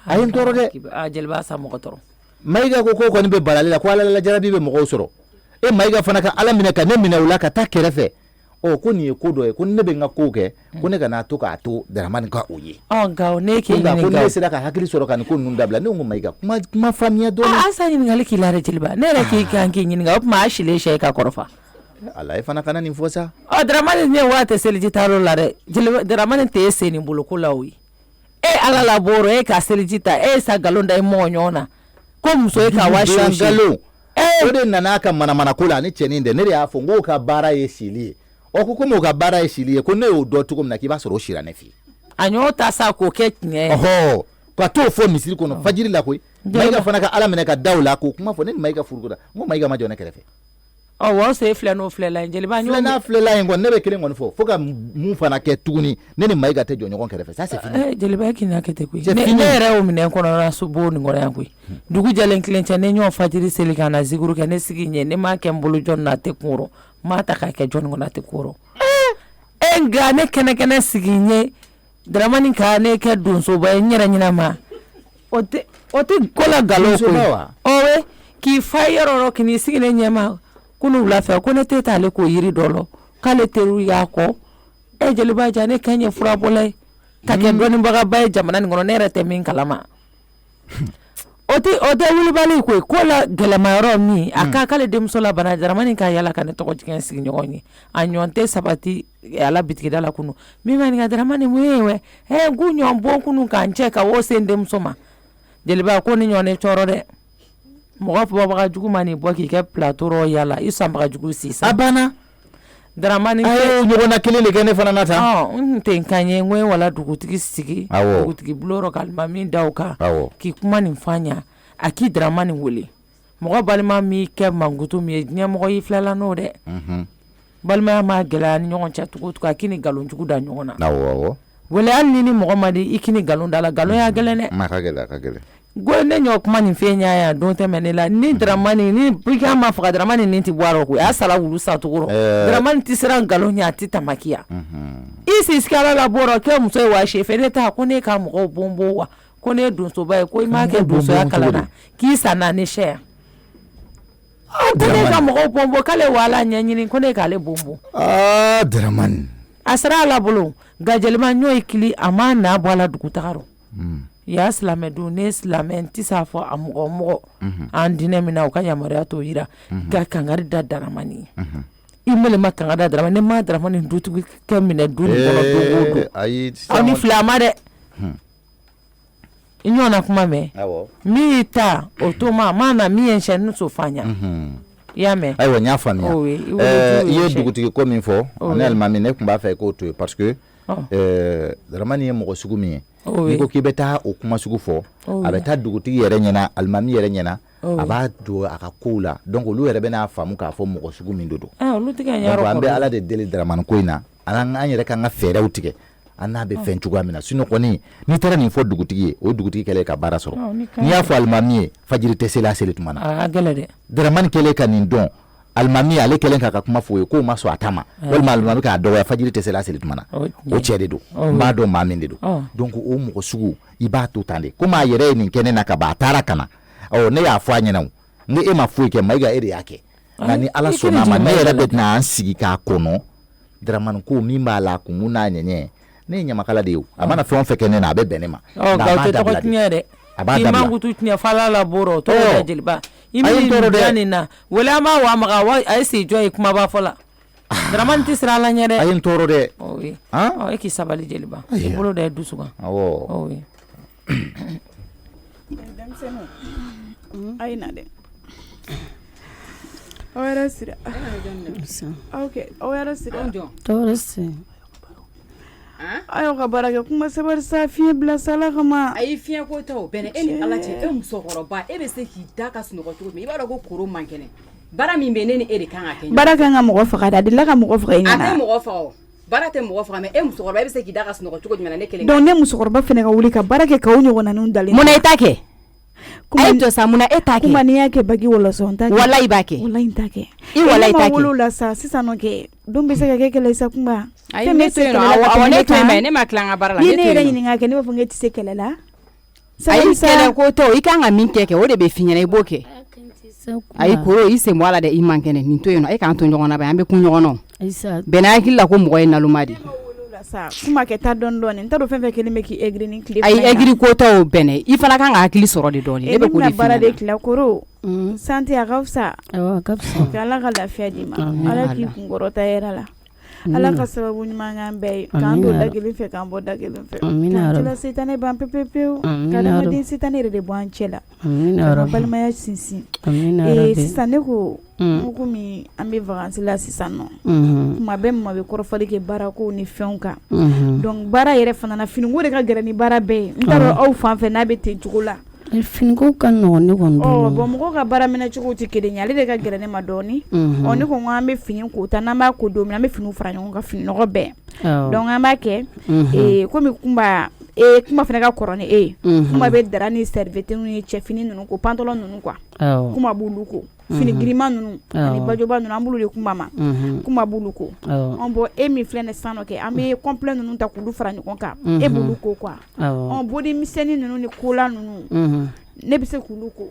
ayin toro de Jeliba sa mo ko toro maiga ko ni be balala ko ala jarabi be mo ko soro maiga fana ka ala mine ka ne mine wala ka ta kerefe ko ni ko do ko ne be nga ko ke ko ne ka na to ka to Dramani ka oye ga ne ke ni ga ko ne sira ka hakili soro kan ko nun dabla ne ngo maiga kuma famia do asa ni ngali kilare Jeliba ne ra ke kan ke ni ga ma shile she ka korfa ala fana kana ni fosa Dramani ne wa te selji taro lare Jeliba Dramani te se ni buluko lawi ala laboro ka seljita sa galonda mo nyona ko muso ka washo galo ode nana ka mana kula ni cheninde ne ya fongo ka bara yesili ko mo ka bara yesili ko ne o do to na ki ba soro shira ne fi anyo ta sa ko ketne ko to fo misiri ko no fajiri la ko maiga fana ka ala mene ka dawla ko kuma fo ne maiga furguda mo maiga ma jone kerefe wo se fleno flela Jeliba nyo flena flela ngo ne be kele ngo fo ka mu fana ke tuguni ne maiga te jonyo kon kerefe ça c'est fini Jeliba kina kete ku ne re o mine ko na subo ni ngora yanku dugu jalen klencha ne nyo fajiri selika na ziguru ke ne siginye ne ma ke mbulu jon na te kuro mata ka ke jon ngona te kuro nga ne kene siginye Dramani ka ne ke dun so ba nyira nyina ma o tɛ kola galon ko owe k'i fa yɔrɔ k'i sigilen ɲɛma kunu wula fɛ ko ne tɛ t'ale ko yiri dɔ lɔ k'ale teriw y'a kɔ jeliba ja ne kan ye furabɔla ye ka kɛ dɔnnibagaba ye jamana nin kɔnɔ ne yɛrɛ tɛ min kalama o tɛ wulibali koyi ko la gɛlɛmayɔrɔ min a k'ale denmuso la bana Daramani k'a yala ka ne tɔgɔ tiɲɛ sigiɲɔgɔn ye a ɲɔgɔn tɛ sabati ala bitigida la kunu min ma nin ka Daramani mun ye wɛ n k'u ɲɔgɔn bɔ kunu k'an cɛ ka o sen denmuso ma jeliba ko ni ɲɔgɔn ne tɔɔrɔ dɛ mɔgɔ fɔbaga jugu ma nin bɔ k'i kɛ plateau rɔ yala i sanbaga jugu sisan a banna Daramani ɲɔgɔnna kelen de kɛ ne fana na tan n tɛ kan ye n ko wala dugutigi sigi dugutigi bulon kalima min da o kan k'i kuma nin fanya a k'i Daramani wele mɔgɔ balima min kɛ mankutu min ye ɲɛmɔgɔ y'i filala n'o dɛ balimaya ma gɛlɛya ni ɲɔgɔn cɛ tugu a k'i ni nkalon jugu da ɲɔgɔn na wele hali ni mɔgɔ ma di i k'i ni nkalon da la nkalon y'a gɛlɛn dɛ ka gɛlɛn go ne ɲɔ kuma nin fɛn ɲa don tɛmɛ ne la ni Daramani ni bika ma faga Daramani nin tɛ bɔ a rɔ ko a sala wulu sa tuguro Daramani tɛ siran nkalon ɲa a tɛ tamakiya i sigi ala la bɔrɔ kɛ muso ye wa chefɛ ne ta ko ne ka mɔgɔw bonbo wa ko ne donsoba ye ko i ma kɛ donsoya kalan na k'i san na ne sɛ ko ne ka mɔgɔw bonbo k'ale wala ɲɛɲini ko ne k'ale bonbo Daramani a sera ala bolo nka jeliba ɲɔ ye kili a ma na bɔ a la dugu taga rɔ ya silamɛ don ne silamɛ tɛ s'a fɔ a mɔgɔ an dinɛ min na u ka yamaruya t'o yira ka kangari da Daramani ye i mele ma kangari da Daramani ne ma Daramani dutigi kɛ minɛ du nin kɔnɔ don o don aw ni fila ma dɛ i ɲɔgɔnna kuma mɛn min y'i ta o to ma na min ye n sɛ nuso fanya i y'a mɛn ayiwa n y'a faamuya i ye dugutigi ko min fɔ ne alimami ne tun b'a fɛ k'o to ye parce que Daramani ye mɔgɔ sugu min ye n'i ko k'i bɛ taa o kuma sugu fɔ a bɛ taa dugutigi yɛrɛ ɲɛna alimami yɛrɛ ɲɛna a b'a don a ka kow la donc olu yɛrɛ bɛn'a faamu k'a fɔ mɔgɔ sugu min de don donc an bɛ ala de deli Daramani ko in na an yɛrɛ kan ka fɛɛrɛw tigɛ an n'a bɛ fɛn cogoya min na sinon kɔni n'i taara nin fɔ dugutigi ye o dugutigi kɛlen ka baara sɔrɔ n'i y'a fɔ alimami ye fajiri tɛ seli a seli tuma na Daramani kɛlen ka nin dɔn alimami ale kɛlen k'a ka kuma fɔ o ye k'o ma sɔn a ta ma walima alimami k'a dɔgɔya fajiri tɛ seli a seli tuma na o cɛ de don n b'a dɔn maa min de don donc o mɔgɔ sugu i b'a to tan de komi a yɛrɛ ye nin kɛ ne na ka ban a taara ka na ne y'a fɔ a ɲɛna n ko e ma foyi kɛ Mayiga e de y'a kɛ nka ni ala sɔnna a ma ne yɛrɛ bɛ tɛna an sigi k'a kɔnɔ Daramani ko min b'a la kun n'a ɲɛɲɛ ne ye ɲamakala de ye a mana fɛn o fɛn kɛ ne na a bɛ bɛn ne ma a b'a dabila de a b'a dabila k'i mankutu tiɲɛ fala la bɔrɔ tɔgɔ tɛ jeliba i mi tɔɔrɔ nin na wele an b'a wa maga a ye sen jɔ ye kumaba fɔ la Daramani tɛ siran ala ɲɛ dɛ a ye n tɔɔrɔ dɛ e k'i sabali jeliba i bolo da ye dusu kan a ye na dɛ aw yɛrɛ sira aw yɛrɛ sira tɔɔrɔ se ayo ka barakɛ kuma sabari sa fiɲɛ bila sala kama a ye fiɲɛ ko tɛ o bɛnɛ e ni ala cɛ e musokɔrɔba e bɛ se k'i da ka sunɔgɔ cogo min i b'a dɔn ko koro man kɛnɛ bara min bɛ ne ni e de kan ka kɛ bara kan ka mɔgɔ faga da dila ka mɔgɔ faga i ɲɛna a tɛ mɔgɔ faga o bara tɛ mɔgɔ faga mɛ e musokɔrɔba e bɛ se k'i da ka sunɔgɔ cogo jumɛn na ne kelen donc ne musokɔrɔba fɛnɛ ka wuli ka bara kɛ k'aw ɲɔgɔnnaninw dalen munna i t'a kɛ a ye to sa munna e t'a kɛ kuma n'i y'a kɛ bagi wɔlɔsɔ n t'a kɛ wala i b'a kɛ wala in t'a kɛ i wala i t'a kɛ wolo la sa sisan nɔ kɛ don bɛ se ka kɛ kɛlɛ sa kuma ayi ne to yen nɔ ne to yen mɛ ne ma tila n ka baara la ne to yen nɔ ni ne yɛrɛ ɲininka kɛ ne b'a fɔ n k'e tɛ se kɛlɛ la ayi kɛlɛ ko tɛ o i kan ka min kɛ o de bɛ f'i ɲɛna i b'o kɛ ayi koro i sen bɔ a la dɛ i man kɛnɛ nin to yen nɔ e k'an to ɲɔgɔn na bɛ an bɛ kun ɲɔgɔn na bɛnɛ hakili la ko mɔgɔ ye naloma de kuma kɛ taa dɔɔni dɔɔni n t'a dɔn fɛn fɛn kelen bɛ k'i egiri ni tile ayi egiri ko tɛ o bɛnɛ i fana kan ka hakili sɔrɔ de dɔɔni ne bɛ k'o de f'i ɲɛna baara de tila koro santé a ka fisa ala ka lafiya d'i ma ala k'i kunkɔrɔta yɛrɛ la ala ka sababu ɲuman k'an bɛɛ ye k'an don da kelen fɛ k'an bɔ da kelen fɛ k'an cɛla sitanɛ ban pepepewu k'adamaden sitanɛ yɛrɛ de bɔ an cɛ la ka balimaya sinsin sisan ne ko komi an bɛ vacances la sisan nɔ kuma bɛɛ ma bɛ kɔrɔfɔli kɛ baara kow ni fɛnw kan donc baara yɛrɛ fana na finiko de ka gɛrɛ ni baara bɛɛ ye n t'a dɔn aw fan fɛ n'a bɛ ten cogo la finiko ka nɔgɔn ne kɔni bolo bon mɔgɔw ka baara minɛ cogo tɛ kelen ye ale de ka gɛrɛ ne ma dɔɔni ne ko an bɛ fini ko ta n'an b'a ko don min an bɛ finiw fara ɲɔgɔn kan fini nɔgɔ bɛɛ donc an b'a kɛ komi kuma fana ka kɔrɔ ni e ye kuma bɛ dara ni serviette ni cɛfini ninnu ko pantalon ninnu quoi kuma b'olu ko fini girima ninnu ani bajoba ninnu an b'olu de kuma ma kuma b'olu ko bon e min filɛ nin san nɔ kɛ an bɛ complet ninnu ta k'olu fara ɲɔgɔn kan e b'olu ko quoi body misɛnnin ninnu ni kola ninnu ne bɛ se k'ulu ko.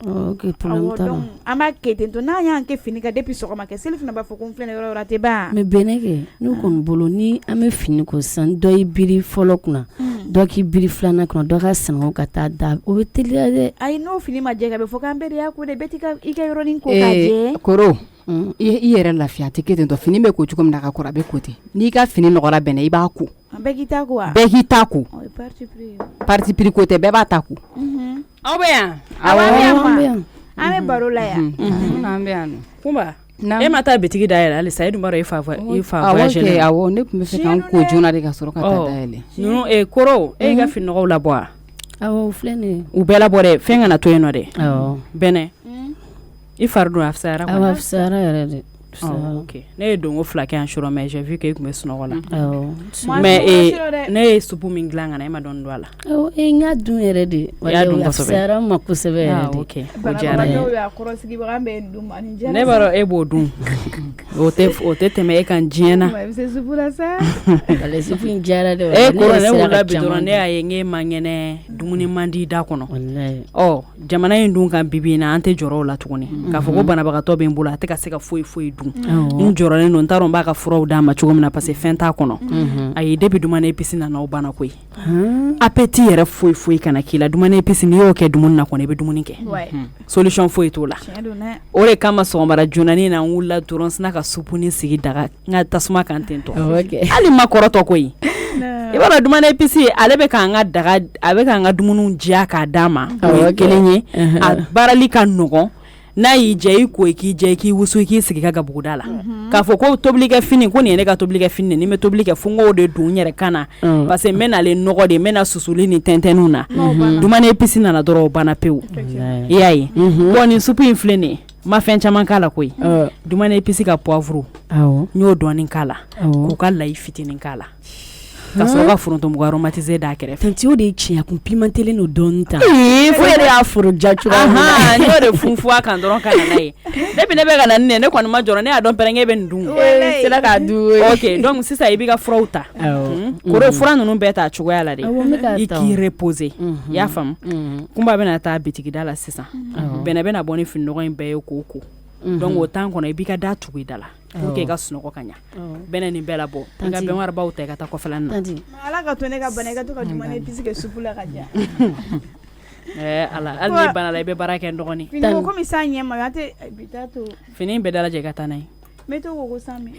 Ok, problème t'a la. An b'a kɛ ten to n'a y'an kɛ fini kan depuis sɔgɔma kɛ seli fana b'a fɔ ko n filɛ nin yɔrɔ yɔrɔ a tɛ ban. Mais Beneke n'u kɔni bolo ni an bɛ fini ko sisan dɔ y'i biri fɔlɔ kunna dɔ k'i biri filanan kunna dɔ ka sango ka taa da o bɛ teliya dɛ. Ayi n'o fini ma jɛ ka bɛ fɔ k'an bɛɛ de y'a ko dɛ bɛɛ t'i ka i ka yɔrɔnin ko k'a jɛ. Koro i yɛrɛ lafiya a tɛ kɛ ten tɔ fini bɛ ko cogo min na a ka kɔrɔ a bɛ ko ten n'i ka fini nɔgɔra bɛnna i b'a ko. Bɛɛ k'i ta ko wa. Bɛɛ k'i ta ko. Parti pris ko tɛ bɛɛ b'a ta ko. Aw bɛ yan. Awɔ an bɛ yan. An bɛ baro la yan. An bɛ yan. Kunba e ma taa bitigi da yɛlɛ halisa e dun b'a dɔn i fa voyage la. Awɔ ne tun bɛ fɛ k'an ko joona de ka sɔrɔ ka taa dayɛlɛ. Ninnu Koro e y'i ka finɔgɔw labɔ wa. Awɔ filɛ nin ye. U bɛɛ labɔ dɛ fɛn kana to yen nɔ dɛ. Awɔ. Bɛnɛ i fari dun a fisayara. Awɔ a fisayara yɛrɛ de. Ok ne ye donko 2 kɛ yan surɔ mais j'ai vu que e tun bɛ sunɔgɔ la. Awɔ. Mais ne ye supu min dilan ka na e ma dɔɔni dun a la. Awɔ n y'a dun yɛrɛ de. I y'a dun kosɛbɛ. A fisayara n ma kosɛbɛ yɛrɛ de. Ok o diyara n ye. Ne b'a dɔn e b'o dun o tɛ tɛmɛ e kan diɲɛ na. Ale supu in diyara de. E Koro ne wulila bi dɔrɔn ne y'a ye n k'e man kɛnɛ dumuni man di da kɔnɔ. Jamana in dun kan bibi in na an tɛ jɔrɔ o la tuguni k'a fɔ ko banabagatɔ bɛ n bolo a tɛ ka se ka foyi foyi dun. N jɔrɔlen don n t'a dɔn n b'a ka furaw d'a ma cogo min na parce que fɛn t'a kɔnɔ. Ayi depuis dumuni épice nana o banna koyi. Appétit yɛrɛ foyi foyi kana k'i la dumuni épice n'i y'o kɛ dumuni na kɔni i bɛ dumuni kɛ. Solution foyi t'o la. O de kama sɔgɔmada joonanin na n wulila dɔrɔn n sina ka supuni sigi daga n ka tasuma kan ten tɔ. Hali n ma kɔrɔtɔ koyi. I b'a dɔn dumuni épice ale bɛ k'an ka daga a bɛ k'an ka dumuniw diya k'a d'a ma. O ye kelen ye a baarali ka nɔgɔn. N'a y'i jɛ i ko i k'i jɛ i k'i wusu i k'i sigi ka gabuguda la k'a fɔ ko tobilikɛ fini ko nin ye ne ka tobilikɛ fini ni n bɛ tobili kɛ fo n k'o de don n yɛrɛ kan na parce que n bɛ n'ale nɔgɔ de n bɛ na susuli ni tɛntɛnniw na dumuni épice nana dɔrɔn o banna pewu i y'a ye bon nin supu in filɛ nin ye n ma fɛn caman k'a la koyi dumuni épice ka poivre n y'o dɔɔni k'a la k'u ka layi fitinin k'a la ka sɔrɔ ka forontomugu aromatisé d'a kɛrɛfɛ. Tanti o de ye tiɲɛ a kun pimentelen don dɔɔni tan. Fo yɛrɛ y'a foro ja cogoya min na. N y'o de funfun a kan dɔrɔn ka na n'a ye depuis ne bɛ ka na nin ne kɔni ma jɔrɔ ne y'a dɔn pɛrɛnkɛ bɛ nin dun. Sera k'a dun. Ok donc sisan i b'i ka furaw ta. Koro fura ninnu bɛɛ ta cogoya la de i k'i reposer i y'a faamu Kunba bɛna taa bitigida la sisan Bɛnɛ bɛna bɔ ni finɔgɔ in bɛɛ ye k'o ko donc o temps kɔnɔ i b'i ka da tugu i da la pour que i ka sunɔgɔ ka ɲa Bɛnɛ nin bɛɛ labɔ i ka bɛnwaribaw ta i ka taa kɔfɛla na. Ala ka to ne ka bana i ka to ka dumuni épice kɛ supu la ka diya. Ala hali ni bana la i bɛ baara kɛ n dɔgɔnin. Fini ko komi san ɲɛ ma a tɛ bi taa to. Fini in bɛɛ dalajɛ i ka taa n'a ye. N bɛ to ko san min.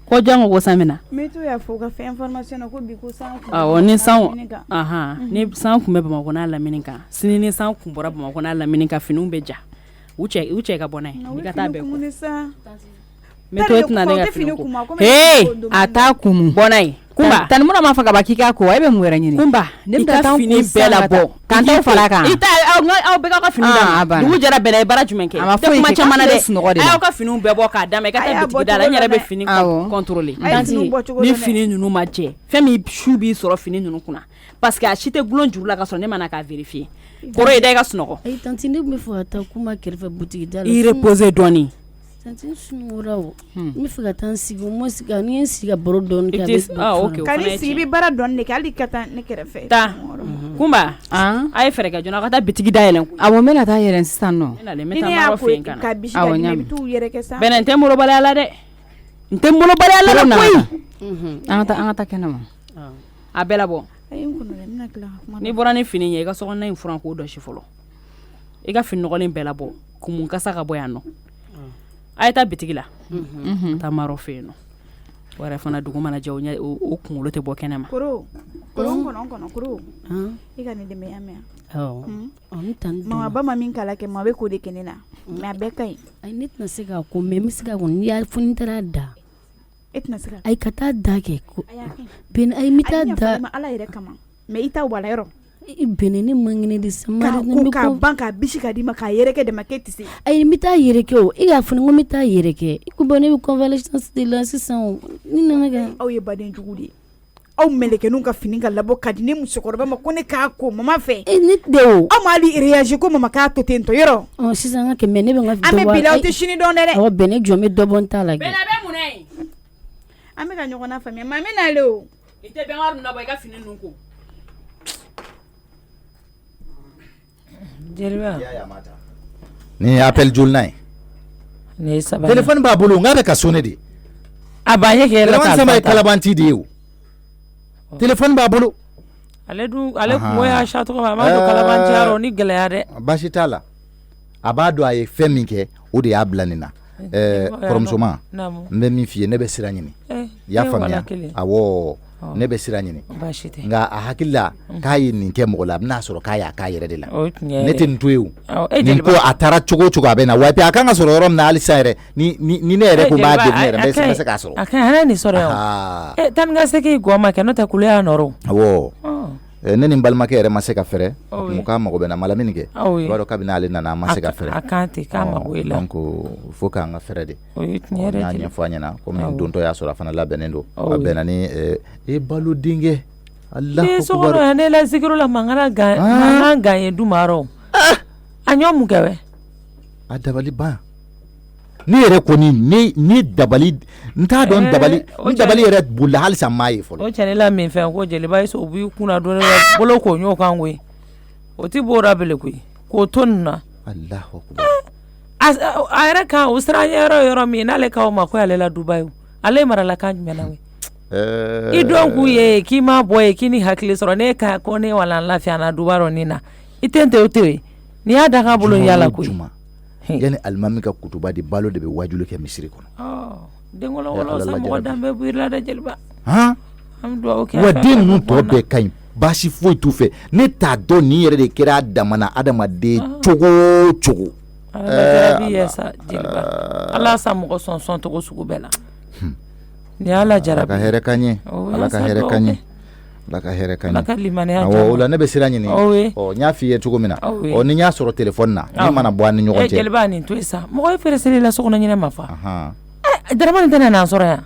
Ko jɔn ko san min na. N bɛ to y'a fɔ ka fɛn information na ko bi ko san. Ni san ni san kun bɛ Bamakɔ n'a lamini kan sini ni san kun bɔra Bamakɔ n'a lamini kan finiw bɛ ja u cɛ ka bɔ n'a ye i ka taa bɛɛ ko. Mais to tɛna ne ka fini ko. A t'a kumu bɔ n'a ye. Kunba tani mura ma fɔ ka ban k'i k'a ko e bɛ mun wɛrɛ ɲini. Kunba ne bɛ taa fini bɛɛ labɔ k'an t'aw fara kan. Aw bɛɛ ka fini d'a ma dugu jɛra Bɛnɛ ye baara jumɛn kɛ. A ma foyi kɛ k'an bɛ sunɔgɔ de la. A y'aw ka finiw bɛɛ bɔ k'a d'a ma i ka taa bitigi da la n yɛrɛ bɛ fini contrôler ni fini ninnu ma jɛ fɛn min su b'i sɔrɔ fini ninnu kunna parce que a si tɛ gulon juru la ka sɔrɔ ne ma na k'a vérifier Koro ye da i ka sunɔgɔ. Ayi tanti ne tun bɛ fɛ ka taa Kunba kɛrɛfɛ butigi da la. I reposer dɔɔni. Tanti sunɔgɔra o n bɛ fɛ ka taa n sigi ni n ye n sigi ka baro dɔɔni kɛ a bɛ ka n'i sigi i bɛ baara dɔɔni de kɛ hali ka taa ne kɛrɛfɛ. Taa Kunba a ye fɛɛrɛ kɛ joona a ka taa bitigi da yɛlɛ. Awɔ n bɛna taa yɛlɛ sisan nɔ. Ni ne y'a ko ka bisi ka di i bɛ t'u yɛrɛ kɛ sa. Bɛnɛ n tɛ n bolo baliya la dɛ n tɛ n bolo baliya la koyi. An ka taa kɛnɛ ma. A bɛɛ labɔ. N'i bɔra ni fini ye i ka sokɔnɔna in furan k'o dɔsi fɔlɔ i ka fini nɔgɔlen bɛɛ labɔ kumun kasa ka bɔ yan nɔ a ye taa bitigi la taa Maro fɛ yen nɔ o yɛrɛ fana dugu mana jɛ o kunkolo tɛ bɔ kɛnɛ ma. Koro i ka nin dɛmɛ ya mɛn mama ba ma min kala kɛ ma bɛ k'o de kɛ ne na mais a bɛɛ ka ɲi. Ayi ne tɛna se k'a ko mais n bɛ se ka kɔni n'i y'a fɔ ni taara da. E tɛna se ka. Ayi ka taa da kɛ ko Bɛnɛ ayi n bɛ taa da. Ala yɛrɛ kama mais i t'a wala yɔrɔ. Bɛnɛ ne man kɛnɛ de sama k'a ban k'a bisi k'a d'i ma k'a yɛrɛkɛ dama k'e tɛ se. Ayi n bɛ taa yɛrɛkɛ o e k'a fɔ ne ko n bɛ taa yɛrɛkɛ i ko ne bɛ convalescence de la sisan o ni nana kɛ. Aw ye baden jugu de ye aw mɛlɛkɛninw ka fini ka labɔ ka di ne musokɔrɔba ma ko ne k'a ko mama fɛ. Ne tɛ o. Aw ma hali réagir ko mama k'a to ten tɔ yɔrɔ. Sisan an ka kɛ mais ne bɛ n ka. An bɛ bila aw tɛ sini dɔn dɛ. Awɔ Bɛnɛ jɔ n bɛ dɔ bɔ n ta la. Bɛnɛ bɛ mun na ye. An bɛ ka ɲɔgɔn na faamuya maa min n'ale o. I tɛ bɛnwari ninnu labɔ i ka fini ninnu ko. Jeliba ni appel julnay ne saba téléphone ba bolo ngabe ka sonné di abanye ke la téléphone sama kalabanti di yow téléphone ba bolo ale ko ya shato ma do kalabanti aro ni gele de bashi tala abado ay feminke o de ablanina koromsoma mbe mi fie ne be siranyini ya famia awo ne be siranyini nga a hakilla kayi nin ke mogola na soro kaya kayere de la ne tin tuyu ni ko atara chugo abe na wapi akanga soro rom na alisare ni ne ere ko ba de ne be se ka soro akana ni soro tan nga se ke goma ke no ta kulea noro awo ne ni balma ke ere maseka fere muka mago be na malamini ke baro kabina ale na maseka fere akante kama wela donc faut ka nga fere de nya fanya na ko min donto ya sura fana la benendo benani e balu dinge Allah ko baro ne la zikru la mangala ga ye dumaro anyo mugawe adabali ba ni ere ko ni dabali nta don dabali ere bulla halsa mai folo o chane la min fen ko jeli bay so bu kuna do bolo ko nyo kan we o ti bora bele ko tonna Allahu akbar ayra ka usra yoro mi na le ka o ma ko ale la Dubai ale mara la kan mena we i don ku ye ki ma boy ki ni hakli soro ne ka ko ne wala la fi ana Dubaro nina itente o tewe ni ada ka bolo yala ku yani almami ka kutuba di balo de be wajulu ke misiri kono dengolo wala sa mo dambe buirla da jelba am do okay wadin nu to be kay basi foi tu fe ne ta do ni yere de kira damana adama de chogo yesa jelba ala sa mo son to sugu bela ni ala jarabi ka here kanye ala ka here kanye laka limane ha o ne be siranye ni o nya fiye tugo mina o ni nya soro telefone na ni mana bo an nyogo te jelba ni to isa mo ko fere sele la so kono nyine mafa darama ni na soro ya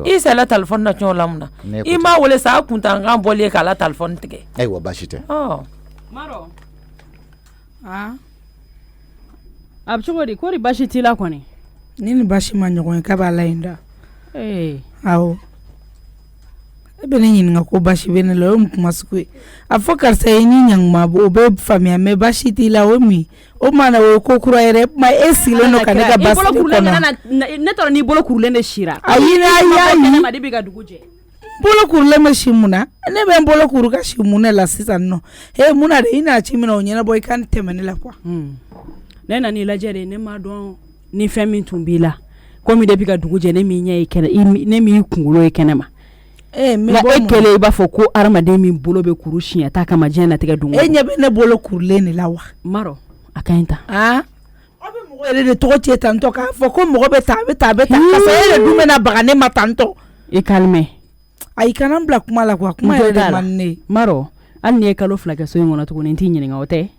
isa la telefone na nyola muna ima wole sa kunta ngam bolie kala telefone tege aywa bashite maro abchogori kori bashiti la koni nini bashi ma nyogo ka ba lainda awo bene nyinga ko bashi bene lo mkumasukwe afoka sayini nyang mabo obe famia me bashi tila omi o mana wo ko kura ere ma esile no kanega basi ko na ne to ni bolo kurule ne shira ayina ma de biga duguje bolo kurule me shimuna ne be bolo kuruka shimuna la sisa no he muna de ina chimina onyena boy kan temene la kwa nena ni la jere ne ma don ni femi tumbila komi de biga duguje ne mi nya ikene ne mi kungulo ikene ma me ekele ba fo ko armade min bolo be kurushiya ta kama jena tiga dungo nyabe ne bolo kurle ni lawa maro akainta obe mo ere de to tie tanto ka fo ko mo be tabe ka sa ere dume na bagane matanto e calme ay kanam black mala kwa kuma ere de manne maro anni e kalo flaga so ngona to nti nyini ngawote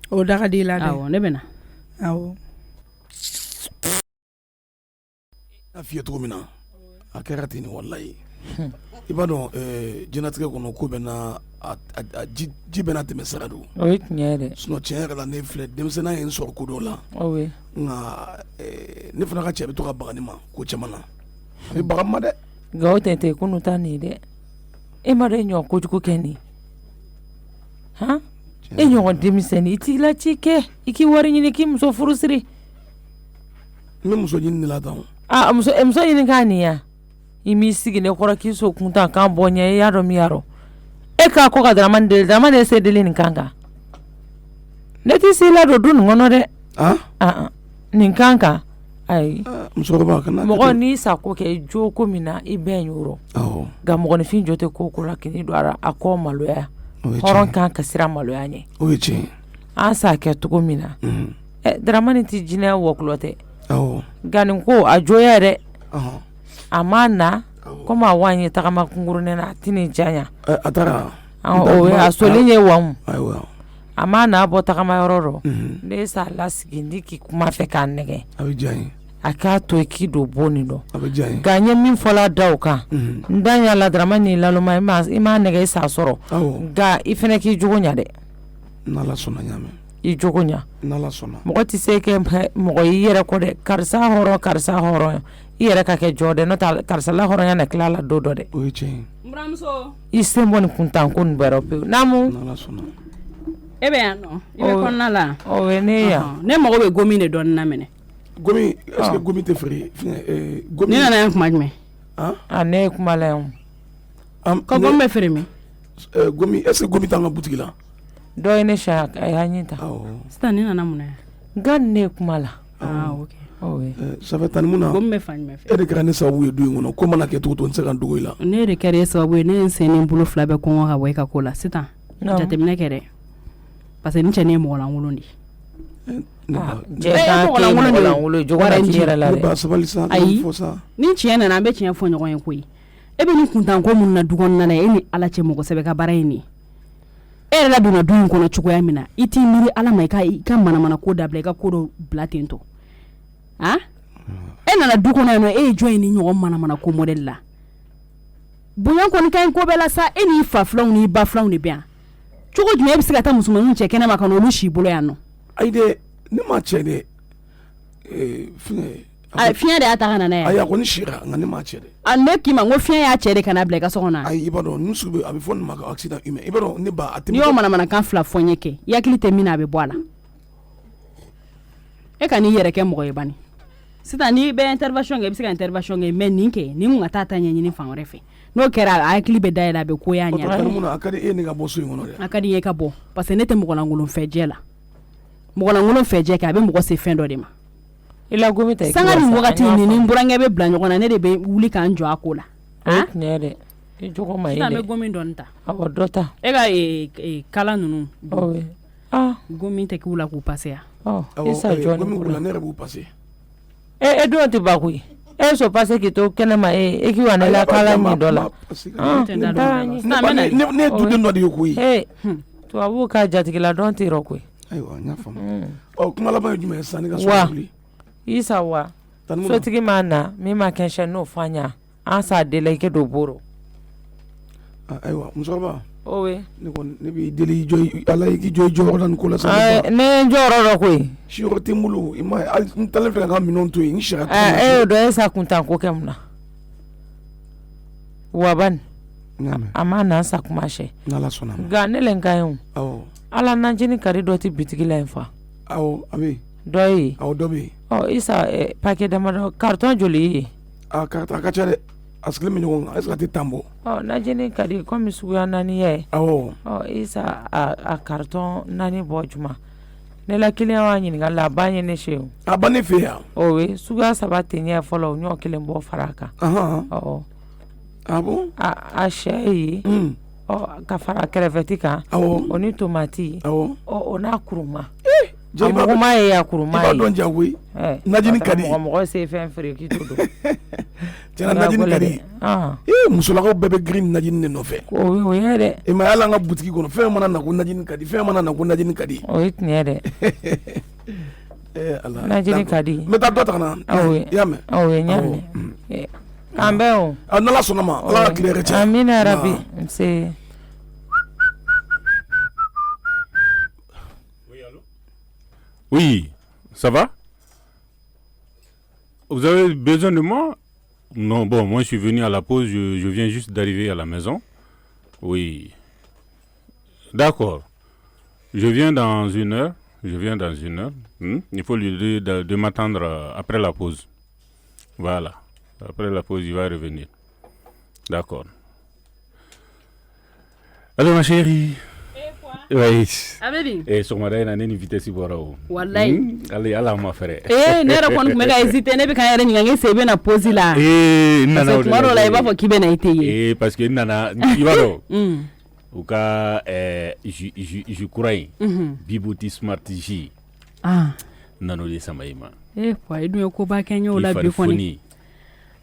o daga di la de awo ne bena awo afia to mina akaratini wallahi ibado jinatige kono ko bena ji bena teme sarado oui nyere sino tiere la ne fle demsena en sor ko dola oui nga ne fana ka chebe to ka bagani ma ko chamana e bagama de gawtente kunu tani de e mare nyo ko juko keni e nyo demiseni itila chike iki wari nyini kim so furusiri me muso nyini la dawo muso nyini kani ya imi sigi ne kora kiso kunta kan bonya yaro mi yaro e ka ko ka dramande se delin kanga neti sila do dun ngono de nin kanga ai muso ba kana mo ni sa ko ke jo ko mina i ben yoro ga mo ni fin jote ko ko rakini do ara akọ maloya horon kan ka sira maloya nye oje an sa ke to ko mina dramande ti jina wo klote ganin ko ajoya de amana koma wanye takama kungurune na tini janya atara asolinye wam amana abo takama yororo nesa lasigi ndiki kuma fe kan nege abijani aka to ekido boni do abijani ganye min fola dawka ndanya la dramani laluma ima nege sa soro ga ifene ki jugonya de nala sona nyame i jugonya nala sona mo ti seke mo yere ko de karsa horo yere ka ke jode no tal karsala horonya na klala dodo de oje mramso isembon kuntan kun berope namu nala sona e be yan no i be konna la ne ya ne mago be gomi de don na mene gomi est-ce que gomi te frère gomi ni na yan kuma jme ne kuma la yan ko gomi be frère mi gomi est-ce que gomi ta nga boutique la do ne sha ay hanyita sta ni na muna gan ne kuma la ok ça fait tan muna gomi be fan me fe e de grane sa wuye du ngono ko mana ke to nse kan dogo ila ne de kare sa wuye ne nsene bulo fla be ko nga boy ka kola sita jate mine kere parce que ni chene mo la ngulundi je ta ke mo la ngulu jogo na tira la ba sabali sa fo sa ni chene na be chene fo nyogon ko yi ebe ni kuntan ko mun na dugon na e ni ala che mo ko sebe ka barai ni e la duna dun ko na chuko ya mina iti miri ala mai ka mana ko dable ka ko do blatento e nana du kono no e join ni nyogon mana ko model la bunyan ko ni kan ko bela sa e ni fa flaw ni ba flaw ni bien chuko jme bi sigata musumanu che kena makano lu shi bolo ya no aide ni ma che de fiya de ata kana na ya aya ko ni shira ngani ma che de ande ki ma ngo fiya ya che de kana ble ka so kona ai ibado nusu be abi fon maka accident humain ibado ni ba atimi ni o mana kan fla fonyeke yakilite mina be boala e kan ni yere ke mo ye bani sita ni be intervention ge bi sika intervention ge men ninke ni mu ngata tanya nyini fa refe no kera akili be dai la be ko ya nya muna akadi e ni ga boso ngono de akadi ye ka bo parce que nete mo ko ngulun feje la mo ko ngulun feje ka be mo ko se fendo de ma ila gomi ta sanga ni wakati ni mburange be blanyo kona ne de be wuli kan jo akola nyere e jogo ma ile ta be gomi donta awo dota e ga kala nunu gomi te kula ku passer isa joni gomi kula ne rebu passer e do ti ba ku e so passer ki to kenema e ki wana la kala ni dola ne du no de ku to abu ka jatikila don ti ro ku aiwa nya fam kuma la ba jume sani ga so isa wa so tigi mana mi ma kenshe no fanya ansa de like do boro aiwa musoba owe ne bi deli joy ala ki joy jordan ko la sa ne jororo ko shiro timulu ima talef ga minon to in shira do esa kuntan ko kemna waban amana sa kumashe nala sona ga ne lengayon ala nanjini kari do ti bitigi la infa abi doyi dobi isa paquet de carton joli carton ka chere askle mi ngon isa ti tambo na jeni kadi comme suya nani ye isa a carton nani bojuma ne la client wa nyini ngala banye ne sheu abani fe we suya sabate nya follow nyo kile mbo faraka abo a shei ka fara crevetika oni tomati ona kuruma amuguma ya kuruma ba don jawe najini kadi mo se fen fere ki todo tena najini kadi musula ko bebe green najini no fe o yere e ma ala nga butiki kono fe mana na ko najini kadi fe mana na ko najini kadi o itnyere ala najini kadi meta dota kana yame nyane kambeo anala sonoma ala claire cha amina rabbi c'est Oui, ça va? Vous avez besoin de moi? Non, bon, moi je suis venu à la pause, je viens juste d'arriver à la maison. Oui. D'accord. Je viens dans une heure. Il faut lui dire de m'attendre après la pause. Voilà. Après la pause, il va revenir. D'accord. Allô, ma chérie? Oui. Abedi. Sur ma na ni vitesse boro. Wallahi. Allez, ala ma frère. Ne rakon kuma ga hésiter ne be kan yare ngange sebe na pause la. Nana. Tomorrow la iba fo kibe na iteye. Parce que nana ibaro. Ou ka je crois. Bibouti smart J. Nano de samaima. Kwa idu ko ba kenyo la bi koni.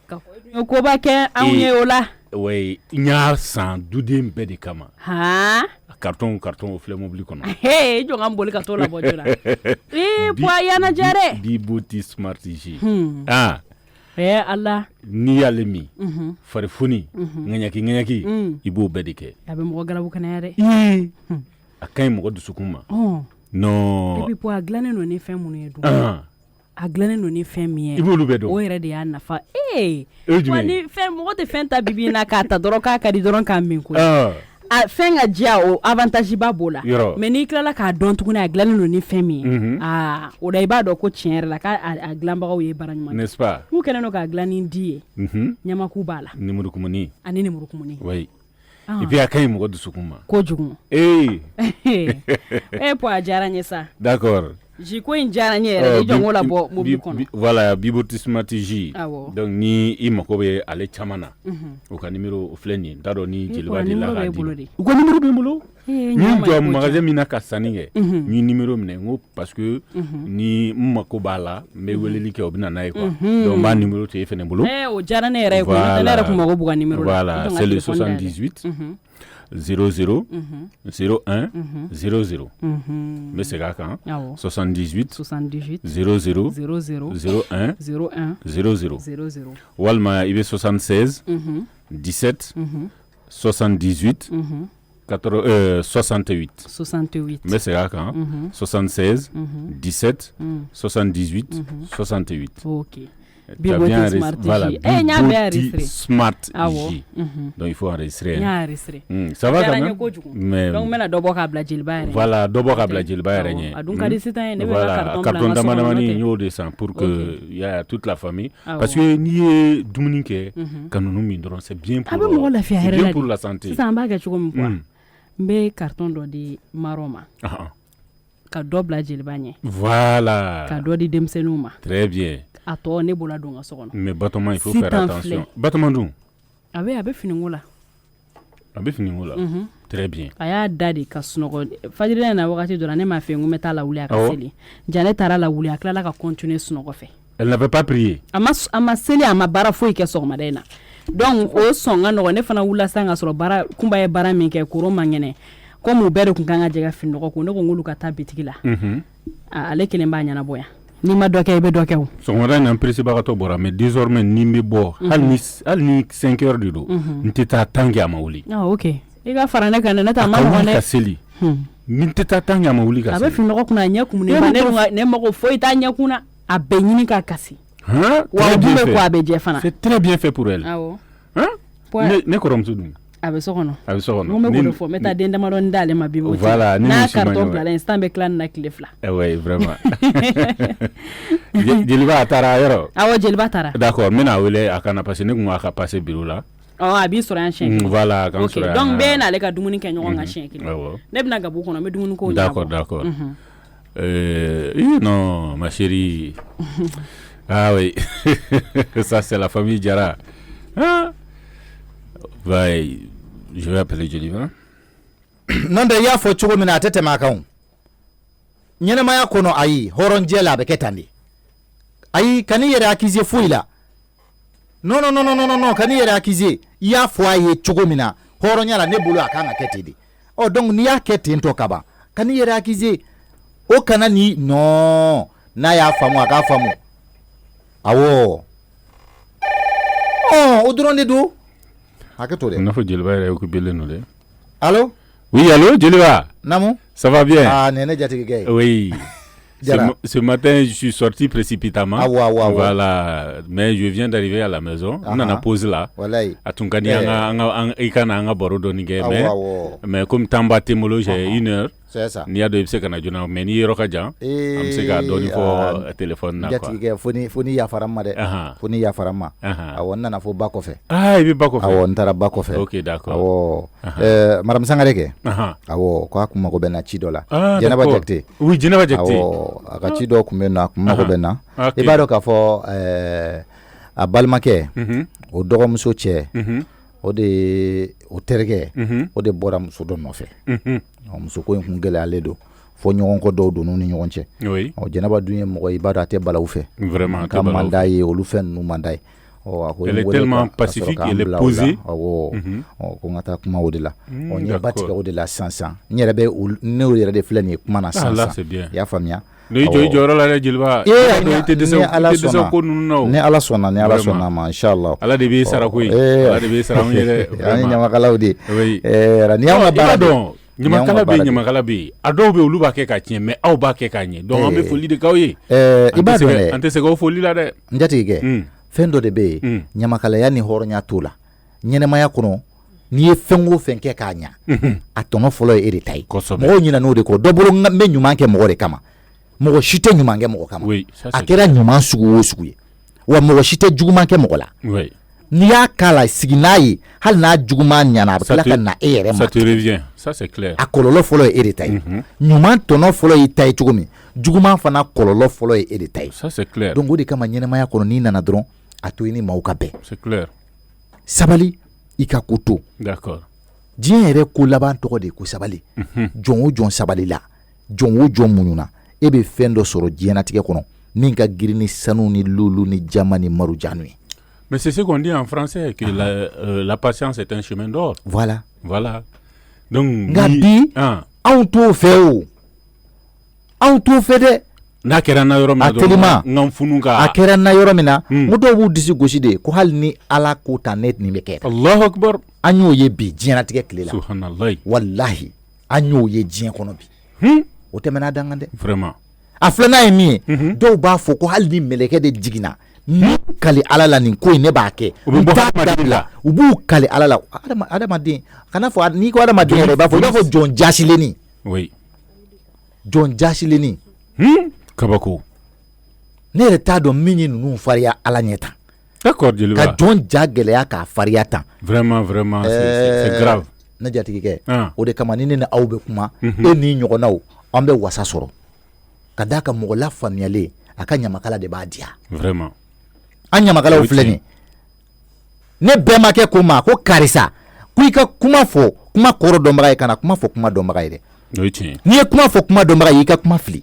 Ka ko ba ken anye ola. Oui, nya san dudem be de kama. Carton au flemme mobile kono. Jo ngamboli ka to la bojura. Poa yana jare. Bibouti smart J. Allah. Ni alemi. Farfuni. Nganyaki. Ibo bedike. Abe mo galabu kana yare. Akai mo do sukuma. No. Ebi poa glane no ne fem mu edu. Aglane no ne fem ye. Ibo lu bedo. O yere de ya nafa. Wani fem mo te fenta bibi na ka ta doro ka di doro ka min ko. a fɛn ka diya o avantage ba b'o la mais n'i tilala k'a dɔn tuguni a dilannen don ni fɛn min ye o la i b'a dɔn ko tiɲɛ yɛrɛ la k'a dilanbagaw ye baara ɲuman n'est-ce pas k'u kɛlen don k'a dilan ni di ye ɲamaku b'a la nimurukumuni ani nimurukumuni oui et puis a ka ɲi mɔgɔ dusukun ma kojugu po a diyara n ye sa d'accord ji ko in diyara n ye yɛrɛ i jɔn ko la bɔ mobili kɔnɔ voilà bibotismati ji donc ni i mako bɛ ale caman na o ka numéro o filɛ nin ye n t'a dɔn ni jeliba de la k'a di u ka numéro bɛ n bolo n jɔ magasin min na ka sanni kɛ n ye numéro minɛ n ko parce que ni n mako b'a la n bɛ weleli kɛ o bɛ na n'a ye quoi donc n b'a numéro to e fɛnɛ bolo o diyara ne yɛrɛ ye koyi ne yɛrɛ tun mago b'u ka numéro la voilà c'est le 78 00 01 00 mais c'est quand 78 00 01 00 walma il est 76 17 78 68 mais c'est quand 76 17 78 68 OK. Bibotti Smart J. Donc il faut enregistrer. Ça va quand même. Mais donc mena dobo ka bla jilba yɛrɛ. Voilà, dobo ka bla jilba yɛrɛ ɲɛ. A dun ka di sitan ye ne bɛ ka carton damadamani n y'o de san pour que y a toute la famille parce que n'i ye dumuni kɛ ka ninnu min dɔrɔn c'est bien pour la santé. Sisan an b'a kɛ cogo min quoi. N bɛ carton dɔ di Maro ma. Ka dɔ bila jeliba ɲɛ. Voilà. Ka dɔ di denmisɛnninw ma. Très bien. A tɔ ne bɔra don ka so kɔnɔ. Mais Batoma il faut faire attention. Batoma dun? A bɛ finiko la. A bɛ finiko la. Très bien. A y'a da de ka sunɔgɔ fajiri na wagati dɔ la ne m'a fɛ n ko n bɛ taa lawuli a ka seli. Jane taara lawuli a tilala ka continuer sunɔgɔ fɛ. Elle n'avait pas prié. A ma seli a ma baara foyi kɛ sɔgɔmada in na. Donc o sɔn ka nɔgɔ ne fana wulila sisan ka sɔrɔ baara kunba ye baara min kɛ koro man kɛnɛ. Comme u bɛɛ de kun kan ka jɛ ka finɔgɔ ko ne ko n k'olu ka taa bitigi la. Ale kelen b'a ɲɛnabɔ yan. Ni ma dɔ kɛ i bɛ dɔ kɛ o. Sɔgɔmada in na n peresibagatɔ bɔra mais désormais ni n bɛ bɔ hali ni 5 heures de don n tɛ taa tant que a ma wuli. OK. I ka fara ne kan ne ta ma nɔgɔ dɛ. Ka seli. Ni n tɛ taa tant que a ma wuli ka seli. A bɛ finɔgɔ kunna a ɲɛ kumunen ne mago foyi t'a ɲɛ kunna a bɛ ɲini ka kasi. Wa bu bɛ ko a bɛ jɛ fana. C'est très bien fait pour elle. Awɔ. Ne kɔrɔmuso dun? A bɛ so kɔnɔ. A bɛ so kɔnɔ. N bɛ k'o de fɔ n bɛ taa den damadɔni d'ale ma bi. Voilà ni n'a carton bilala instant bɛ tila nin na tile 2. Oui vraiment. Jeliba a taara yɔrɔ? Awɔ jeliba taara. D'accord n bɛna wele a kana parce que ne kun ka passer bureau la. A b'i sɔrɔ yan siɲɛ kelen. Voilà k'an sɔrɔ yan. Donc bɛɛ n'ale ka dumuni kɛ ɲɔgɔn kan siɲɛ kelen. Ne bɛna gabu kɔnɔ n bɛ dumuni ko ɲɛnabɔ. D'accord. Non ma chérie. Ah oui. Ça c'est la famille Diarra. Je vais appeler Jeliba. Non de y'a fɔ cogo min na a tɛ tɛmɛ a kan. Ɲɛnɛmaya kɔnɔ ayi hɔrɔnjɛ la a bɛ kɛ tan de. Ayi kan'i yɛrɛ accuser foyi la. Non kan'i yɛrɛ accuser i y'a fɔ a ye cogo min na hɔrɔnya la ne bolo a kan ka kɛ ten de. Donc n'i y'a kɛ ten tɔ ka ban kan'i yɛrɛ accuser o kana ni non n'a y'a faamu a k'a faamu. Awɔ. O dɔrɔn de don. Hakɛto dɛ. N'a fɔ Jeliba yɛrɛ occupé len don dɛ. Allô? Oui, allô, Jeliba? Namu? Ça va bien? Ah, Néné Diatigé. Oui. Ce matin, je suis sorti précipitamment. Voilà. Mais je viens d'arriver à la maison. On en a posé là. À Tunkani, anga borodonige. Mais comme Tamba Temolo, j'ai 1 heure. C'est ça. Ni a de se kana jona mais ni rokaja. Am se ka doni fo téléphone na quoi. Diatigé foni ya farama de. Foni ya farama. Awon na fo ba ko fe. Ah, ibi ba ko fe. Awon tara ba ko fe. OK, d'accord. Awo. Madame Sangareke. Awo ko akuma ko bena chi dola. Jenaba Jakte. Oui, Jenaba Jakte. Awo akachi do kumena kuma ko bena. E ba do ka fo a balmake. O dogo muso che. O de o terge. O de bora muso do no fe. Muso ko kun gele ale do fo ɲɔgɔn ko dɔw donu ni ɲɔgɔn cɛ. Oui. Jɛnɛba dun ye mɔgɔ i b'a dɔn a tɛ balawu fɛ. Vraiment ka manda ye olu fɛn ninnu manda ye. Elle est tellement pacifique, elle est posée. Ko n ka taa kuma o de la. N ye ba tigɛ o de la sisan. N yɛrɛ bɛ ne yɛrɛ de filɛ nin ye kuma na sisan. Là c'est bien. I y'a faamuya. Ne jɔyɔrɔ la dɛ Jeliba. Ni Ala sɔnna ma inchallah. Ala de b'i sara koyi. Ala de b'i sara anw ye dɛ. An ye ɲamakalaw de. Oui. Ni y'anw ka baara dɔn. Ɲamakala bɛ yen a dɔw bɛ olu b'a kɛ ka tiɲɛ mais aw b'a kɛ k'a ɲɛ donc an bɛ foli de k'aw ye. I b'a dɔn dɛ an tɛ sɛgɛn o foli la dɛ. N jatigikɛ fɛn dɔ de bɛ yen ɲamakalaya ni hɔrɔnya t'o la ɲɛnɛmaya kɔnɔ n'i ye fɛn o fɛn kɛ k'a ɲa a tɔnɔ fɔlɔ ye e de ta ye mɔgɔw ɲinɛ n'o de kɔ dɔ bolo n bɛ ɲuman kɛ mɔgɔ de kama mɔgɔ si tɛ ɲuman kɛ mɔgɔ kama a kɛra ɲuman sugu o sugu ye wa mɔgɔ si tɛ juguman kɛ mɔgɔ la n'i y'a k'a la sigi n'a ye hali n'a juguman ɲana a bɛ tila ka na e yɛrɛ ma a kɔlɔlɔ fɔlɔ ye e de ta ye ɲuman tɔnɔ fɔlɔ y'i ta ye cogo min juguman fana kɔlɔlɔ fɔlɔ ye e de ta ye donc o de kama ɲɛnɛmaya kɔnɔ n'i nana dɔrɔn a to i ni maaw ka bɛn sabali i ka ko to diɲɛ yɛrɛ ko laban tɔgɔ de ko sabali jɔn o jɔn sabali la jɔn o jɔn muɲuna e bɛ fɛn dɔ sɔrɔ diɲɛnatigɛ kɔnɔ min ka girin ni sanu ni lulu ni jama ni marujanu ye. Mais c'est ce qu'on dit en français, que la patience est un chemin d'or. Voilà. Donc, nka bi anw t'o fɛ o anw t'o fɛ dɛ. n'a kɛra n na yɔrɔ min na dɔrɔn n funu ka a kɛra n na yɔrɔ min na n ko dɔw b'u disi gosi de ko hali ni ala ko ta ne nin bɛ kɛ. Allahu akbar. An y'o ye bi diɲɛnatigɛ tile la. Subhanallah. Wallahi an y'o ye diɲɛ kɔnɔ bi. O tɛmɛna dangan dɛ. Vraiment. A filanan ye min ye dɔw b'a fɔ ko hali ni mɛlɛkɛ de jiginna ni kali ala la nin ko in ne b'a kɛ u b'u kali ala la adamaden kana fɔ n'i ko adamaden yɛrɛ i b'a fɔ jɔn jasilenni jɔn jasilenni kabako ne yɛrɛ t'a dɔn min ye ninnu fariya ala ɲɛ tan d'accord jeliba ka jɔn ja gɛlɛya k'a fariya tan vraiment c'est grave ne jatigikɛ o de kama ni ne ni aw bɛ kuma e ni ɲɔgɔnnaw an bɛ wasa sɔrɔ ka d'a kan mɔgɔ la faamuyalen a ka ɲamakala de b'a diya vraiment an ɲamakalaw filɛ nin ne bɛɛ ma kɛ ko ma ko karisa ko i ka kuma fɔ kuma kɔrɔ dɔnbaga ye kana kuma fɔ kuma dɔnbaga ye dɛ n'i ye kuma fɔ kuma dɔnbaga ye i ka kuma fili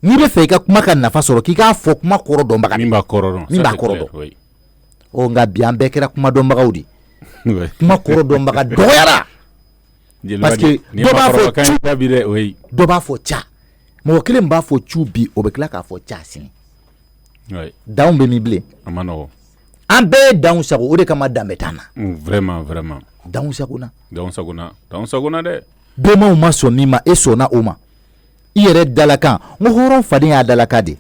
n'i bɛ fɛ i ka kuma ka nafa sɔrɔ k'i k'a fɔ kuma kɔrɔ dɔnbaga min b'a kɔrɔ dɔn o nka bi an bɛɛ kɛra kuma dɔnbagaw de kuma kɔrɔ dɔnbaga dɔgɔyara parce que dɔ b'a fɔ ca mɔgɔ kelen b'a fɔ cu bi o bɛ tila k'a fɔ ca sini danw bɛ min bilen an bɛɛ ye danw sago o de kama dan bɛ t'an na vraiment danw sagona dɛ bɛɛmaw ma sɔn min ma e sɔnna o ma i yɛrɛ dalakan n ko hɔrɔn faden y'a dalakan de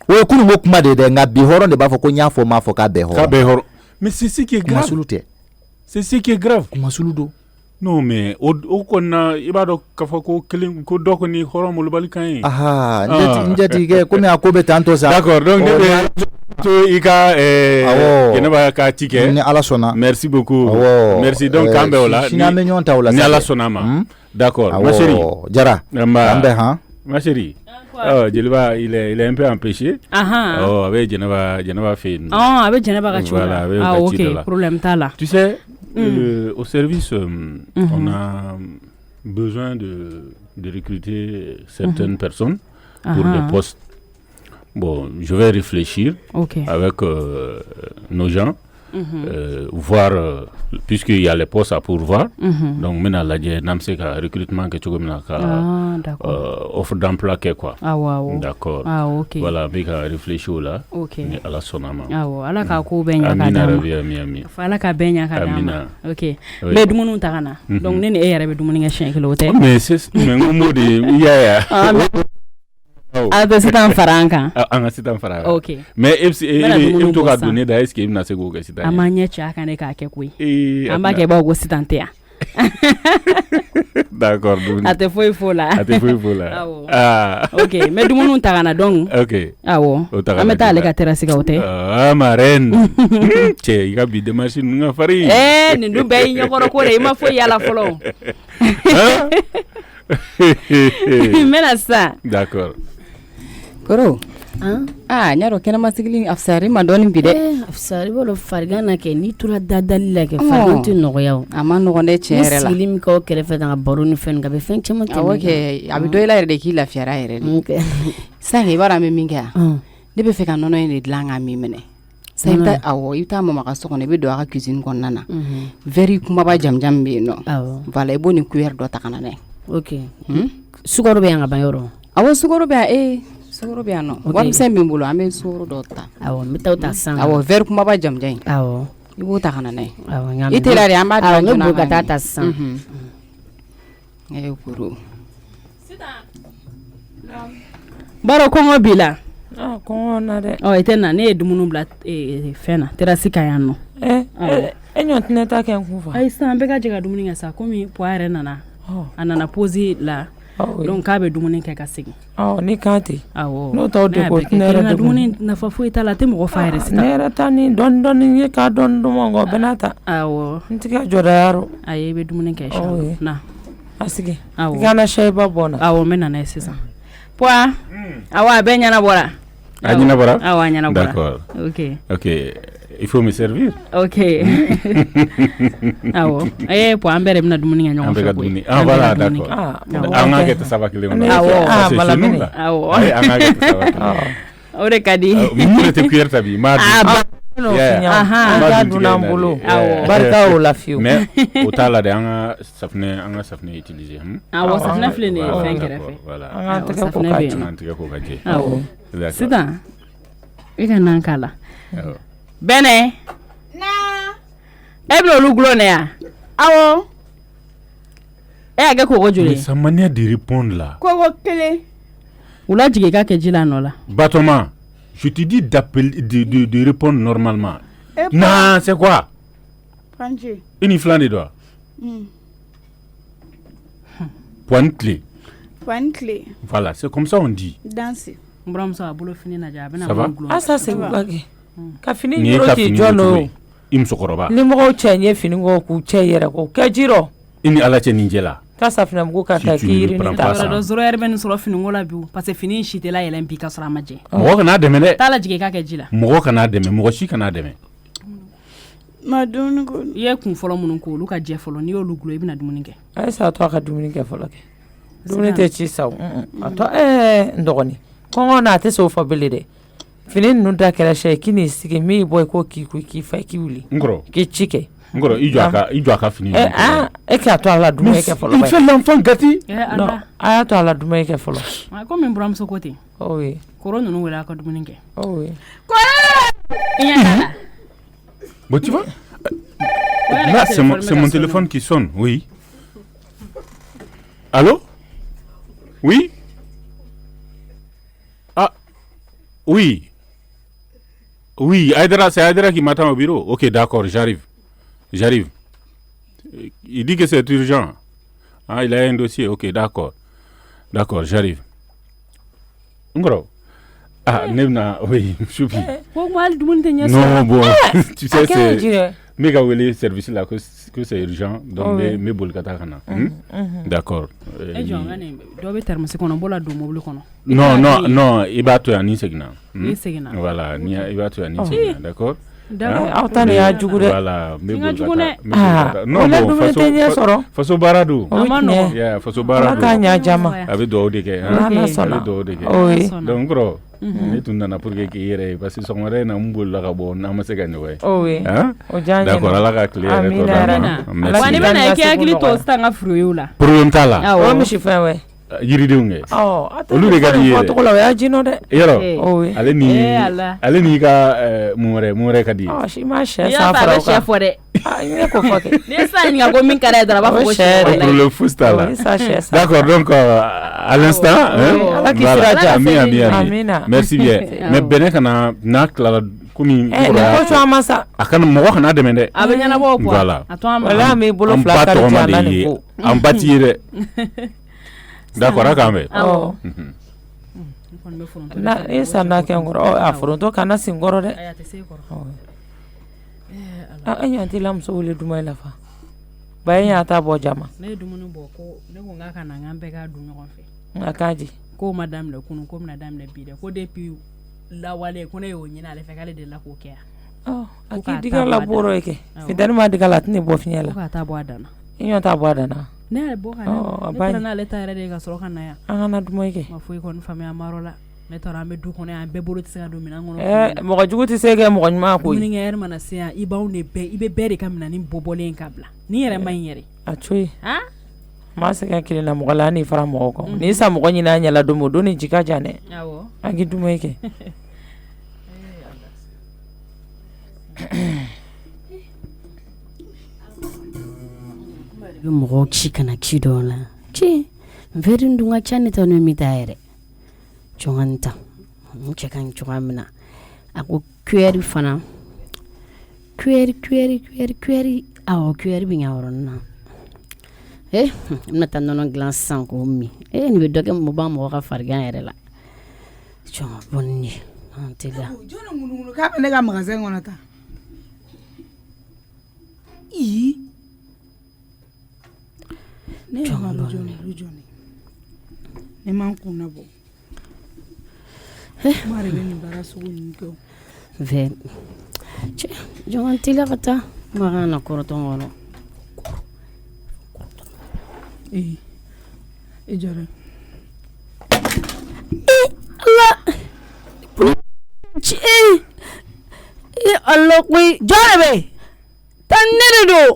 o ye kunun ko kuma de ye dɛ nka bi hɔrɔn de b'a fɔ ko n y'a fɔ n m'a fɔ k'a bɛɛ hɔrɔn mais c'est ce qui est grave kumasulu tɛ c'est ce qui est grave kumasulu don non mais o kɔni na i b'a dɔn k'a fɔ ko kelen ko dɔ kɔni hɔrɔn molobali kan ye n jatigikɛ komi a ko bɛ tan tɔ sa d'accord donc ne bɛ to i ka Jɛnɛba ka ci kɛ ni ala sɔnna merci beaucoup merci donc k'an bɛ o la sini an bɛ ɲɔgɔn ta o la ni ala sɔnna a ma d'accord ma chérie Jara an bɛ han ma chérie Jeliba il est un peu empêché avec Jɛnɛba fait avec Jɛnɛba ka ci voilà ok problème t'a la tu sais au service on a besoin de recruter certaines personnes pour des postes. Bon, je vais réfléchir avec nos gens, voir, puisqu'il y a les postes à pourvoir. Donc, maintenant, là, il y a un recrutement que tu as offre d'emploi, quoi. D'accord. Voilà, mais réfléchir là. Mais à la sonama. Ala ka ko bɛ ɲa ka d'a ma ala ka bɛɛ ɲa ka d'a ma ok mais dumuni ta ka na donc ne ni e yɛrɛ bɛ dumuni kɛ siɲɛ kelen o tɛ mais n ko de ya a bɛ sitan fara an kan an ka sitan fara ok mais e bɛ to ka don ne da est ce que i bɛna se k'o kɛ sitan an ma ɲɛ cɛ a kan ne k'a kɛ koyi an b'a kɛ baw ko sitan tɛ yan d'accord a tɛ foyi fo la ok mais dumuni ta ka na donc awɔ an bɛ taa ale ka terrasse kan o tɛ ma reine cɛ i ka bi démarche ninnu ka farin nin dun bɛɛ y'i ɲɛkɔrɔ ko de i ma foyi yala fɔlɔ n bɛna sisan d'accord koro n y'a dɔn kɛnɛma sigili a fisayara i ma dɔɔnin bi dɛ a fisayara i b'a dɔn farigan na kɛ n'i tora dadali la kɛ farigan tɛ nɔgɔya o a ma nɔgɔn dɛ tiɲɛ yɛrɛ la ne sigili min kɛ o kɛrɛfɛ ka baro ni fɛn ka bɛ fɛn caman tɛmɛ awɔ kɛ a bɛ dɔ i la yɛrɛ de k'i lafiyara yɛrɛ de sisan i b'a dɔn an bɛ min kɛ yan ne bɛ fɛ ka nɔnɔ in de dilan k'a min minɛ sisan i bɛ taa mama ka so kɔnɔ i bɛ don a ka cuisine kɔnɔna na verre kumaba jamujan bɛ yen nɔ voilà i b'o ni cuillère dɔ ta ka na n'a ye ok sukaro bɛ yan ka ban yɔrɔ awɔ sukaro bɛ yan sukaro bɛ yan nɔ warimisɛn min bolo an bɛ sukaro dɔ ta awɔ n bɛ taa o ta sisan awɔ verre kumaba jamujan in awɔ i b'o ta ka na n'a ye awɔ i teliya de an b'a dilan joona n bɛ boli ka taa ta sisan koro baro kɔngɔ b'i la kɔngɔ na dɛ i tɛ na ne ye dumuni bila fɛn na terrasse kan yan nɔ ɲɔ tɛnɛ ta kɛ n kun fa ayi sisan an bɛɛ ka jɛ ka dumuni kɛ sa komi puwa yɛrɛ nana a nana poser la donc k'a bɛ dumuni kɛ ka segin ni kan tɛ n'o t'aw de ko ne yɛrɛ dumuni nafa foyi t'a la a tɛ mɔgɔ fa yɛrɛ sisan ne yɛrɛ ta ni dɔɔni ye k'a dɔɔni dɔn nka bɛɛ n'a ta n tɛ ka jɔda yaro ayi i bɛ dumuni kɛ sisan na a sigi i kana shayiba bɔ na n bɛ nana ye sisan puwa a bɛɛ ɲɛnabɔra a ɲɛnabɔra a ɲɛnabɔra d'accord ok il faut me servir. Ok. Puwa an bɛɛ de bɛna dumuni kɛ ɲɔgɔn fɛ koyi. Voilà, d'accord. An ka kɛ saba kelen kɔnɔ. Malamini. An ka kɛ saba kelen. O de ka di. Mun de tɛ cuillère ta bi m'a dun. An ka dunna an bolo. Barika o la fiyewu. Mais o t'a la dɛ an ka safunɛ utiliser. Safunɛ filɛ nin ye fɛn kɛrɛfɛ. Voilà. An ka tɛgɛ ko ka jɛ. An tɛgɛ ko ka jɛ. Sisan i ka nan k'a la. Bɛnɛ. E bɛ olu gulon ne ya? Awɔ. E y'a kɛ koko joli? Sa manière de répondre là. Koko kelen. U la jigin k'a kɛ ji la nɔ la. Batoma, je te dis d'appeler de répondre normalement. Non, c'est quoi? Franchi. Une flan de doigts. Point clé. Point clé. Voilà, c'est comme ça on dit. Danse. Mburamuso a bolo fini na ja a bɛna Ça va? Ah ça c'est bagé. Ka fini yɔrɔ k'i jɔ n'o. I musokɔrɔba. Ni mɔgɔw cɛ ɲɛ fini ko k'u cɛ yɛrɛ ko kɛ jirɔ. I ni ala cɛ nin jɛ la. Ka safinɛ mugu ka taa k'i yiri ni ta. Yɔrɔ dɔ yɛrɛ bɛ nin sɔrɔ fini ko la bi parce que fini si tɛ la yɛlɛn bi ka sɔrɔ a ma jɛ. Mɔgɔ kana dɛmɛ dɛ. T'a la jigin k'a kɛ ji la. Mɔgɔ kana dɛmɛ, mɔgɔ si kana dɛmɛ. Ma dumuni ko. I ye kun fɔlɔ minnu ko olu ka jɛ fɔlɔ n'i y'olu gulo i bɛna dumuni kɛ. A ye sa to a ka dumuni kɛ fɔlɔ kɛ. Dumuni tɛ ci sa o. A tɔ n dɔgɔnin. Kɔngɔ n'a tɛ se o fɔ bilen dɛ. Fini ninnu da kɛra sɛ k'i n'i sigi min y'i bɔ i ko k'i fa k'i wuli. N kɔrɔ. K'i ci kɛ. N kɔrɔ i jɔ a ka fini. E k'a to a la dumuni kɛ fɔlɔ. Il fait l'enfant gâté. Non a y'a to a la dumuni kɛ fɔlɔ. Komi n buramuso ko ten. Oui. Koro ninnu wele a ka dumuni kɛ. Oui. Bon tu vois. Là c'est mon téléphone qui sonne. Oui. Allô? Oui? Ah. Oui. Oui, Aïdara, c'est Aïdara qui m'attend au bureau. Ok, d'accord, j'arrive. Il dit que c'est urgent. Ah, il a un dossier. Ok, d'accord. D'accord, j'arrive. Ngoro. Ah, Nebna, oui, choupi. Non, bon, tu sais, c'est... Méga wele service là que c'est urgent donc me bolkata kana. D'accord. Non, il va te ni segna. Voilà, il va te ni segna, d'accord? Voilà, me bolkata. Non, faso baradu. Yeah, faso baradu. Avec do deke, donc gros. Ne tun nana pour que k'i yɛrɛ parce que sɔgɔmada na mun bolila ka bɔ n'an ma se ka ɲɔgɔn ye. D'accord, ala ka tile yɛrɛ tɔ d'a ma. Wa ni bɛna i k'i hakili to sisan ka furuyew la. Problème t'a la. O misi fɛn wɛ. Yiridenw kɛ. Olu de ka di i ye dɛ. Tɔgɔ la o y'a jinɔ dɛ. Yɔrɔ ale ni ka mun wɛrɛ ka di ye. Si ma sɛ san fara o kan. I y'a fɔ dɛ. Ne ko fɔ kɛ. N'i ye sisan ɲininka ko min ka d'a ye dɔrɔn a b'a fɔ ko sɛ. Problème fosi t'a la. D'accord, donc à l'instant. Amina. Merci bien. Mais bɛnɛ kana n'a tilala komi a kana mɔgɔ kana dɛmɛ dɛ. A bɛ ɲɛnabɔ quoi. Voilà. Wala mi bolo fila kari di a la nin ko. An ba t'i ye dɛ. D'accord a k'an bɛn. Na e san n'a kɛ n kɔrɔ a foronto kana sin kɔrɔ dɛ. E ɲɛ t'i la muso wele duma in la fa. Ba e ɲɛ t'a bɔ jama. Ne ye dumuni bɔ ko ne ko n k'a ka na n k'an bɛɛ k'a dun ɲɔgɔn fɛ. A k'a di. Ko ma daminɛ kunun ko bɛna daminɛ bi dɛ ko depuis lawale ko ne y'o ɲini ale fɛ k'ale delila k'o kɛ yan. A k'i diga la bɔrɔ ye kɛ. Fitani ma diga la a tɛ ne bɔ fiɲɛ la. Ko ka taa bɔ a dan na. I ɲɔ t'a bɔ a dan na. Ne yɛrɛ bɔ ka na. Ne taara n'ale ta yɛrɛ de ye ka sɔrɔ ka na yan. An kana dumuni kɛ. Ma foyi kɔni faamuya Maro la. Ne taara an bɛ du kɔnɔ yan bɛɛ bolo tɛ se ka don minɛn kɔnɔ. Mɔgɔ jugu tɛ se kɛ mɔgɔ ɲuman koyi. Dumuni kɛ yɛrɛ mana se yan i b'anw de bɛɛ i bɛ bɛɛ de ka minɛnin bɔbɔlen ka bila. Ni yɛrɛ ma ɲi yɛrɛ. A to yen. Maa se ka kelen na mɔgɔ la n'i fara mɔgɔ kan. N'i sa mɔgɔ ɲini a ɲɛla don o don ni ji ka jan dɛ. A k'i dumuni kɛ. Mɔgɔ ci kana ci dɔn la ci nfɛri dun ka ca ne ta n'o mi ta yɛrɛ jɔn ta n cɛ ka ɲi cogoya min na a ko cuillère fana cuillère awo cuillère bi ŋa yɔrɔ na n bɛna taa nɔnɔ dilan sisan k'o min nin bɛ dɔ kɛ mɔgɔ ka farigan yɛrɛ la jɔn bɔn ne an tɛ la jɔn ŋunuŋunu k'a bɛ ne ka magasin kɔnɔ ta ne yɛrɛ b'a dɔn jɔn ne m'an kun na bɔ kuma de bɛ nin baara sugu ninnu kɛ o jɔn an tɛ la ka taa makan na kɔrɔtɔn kɔnɔ i jɔrɔ Allah koyi jɔn de bɛ tan ne de don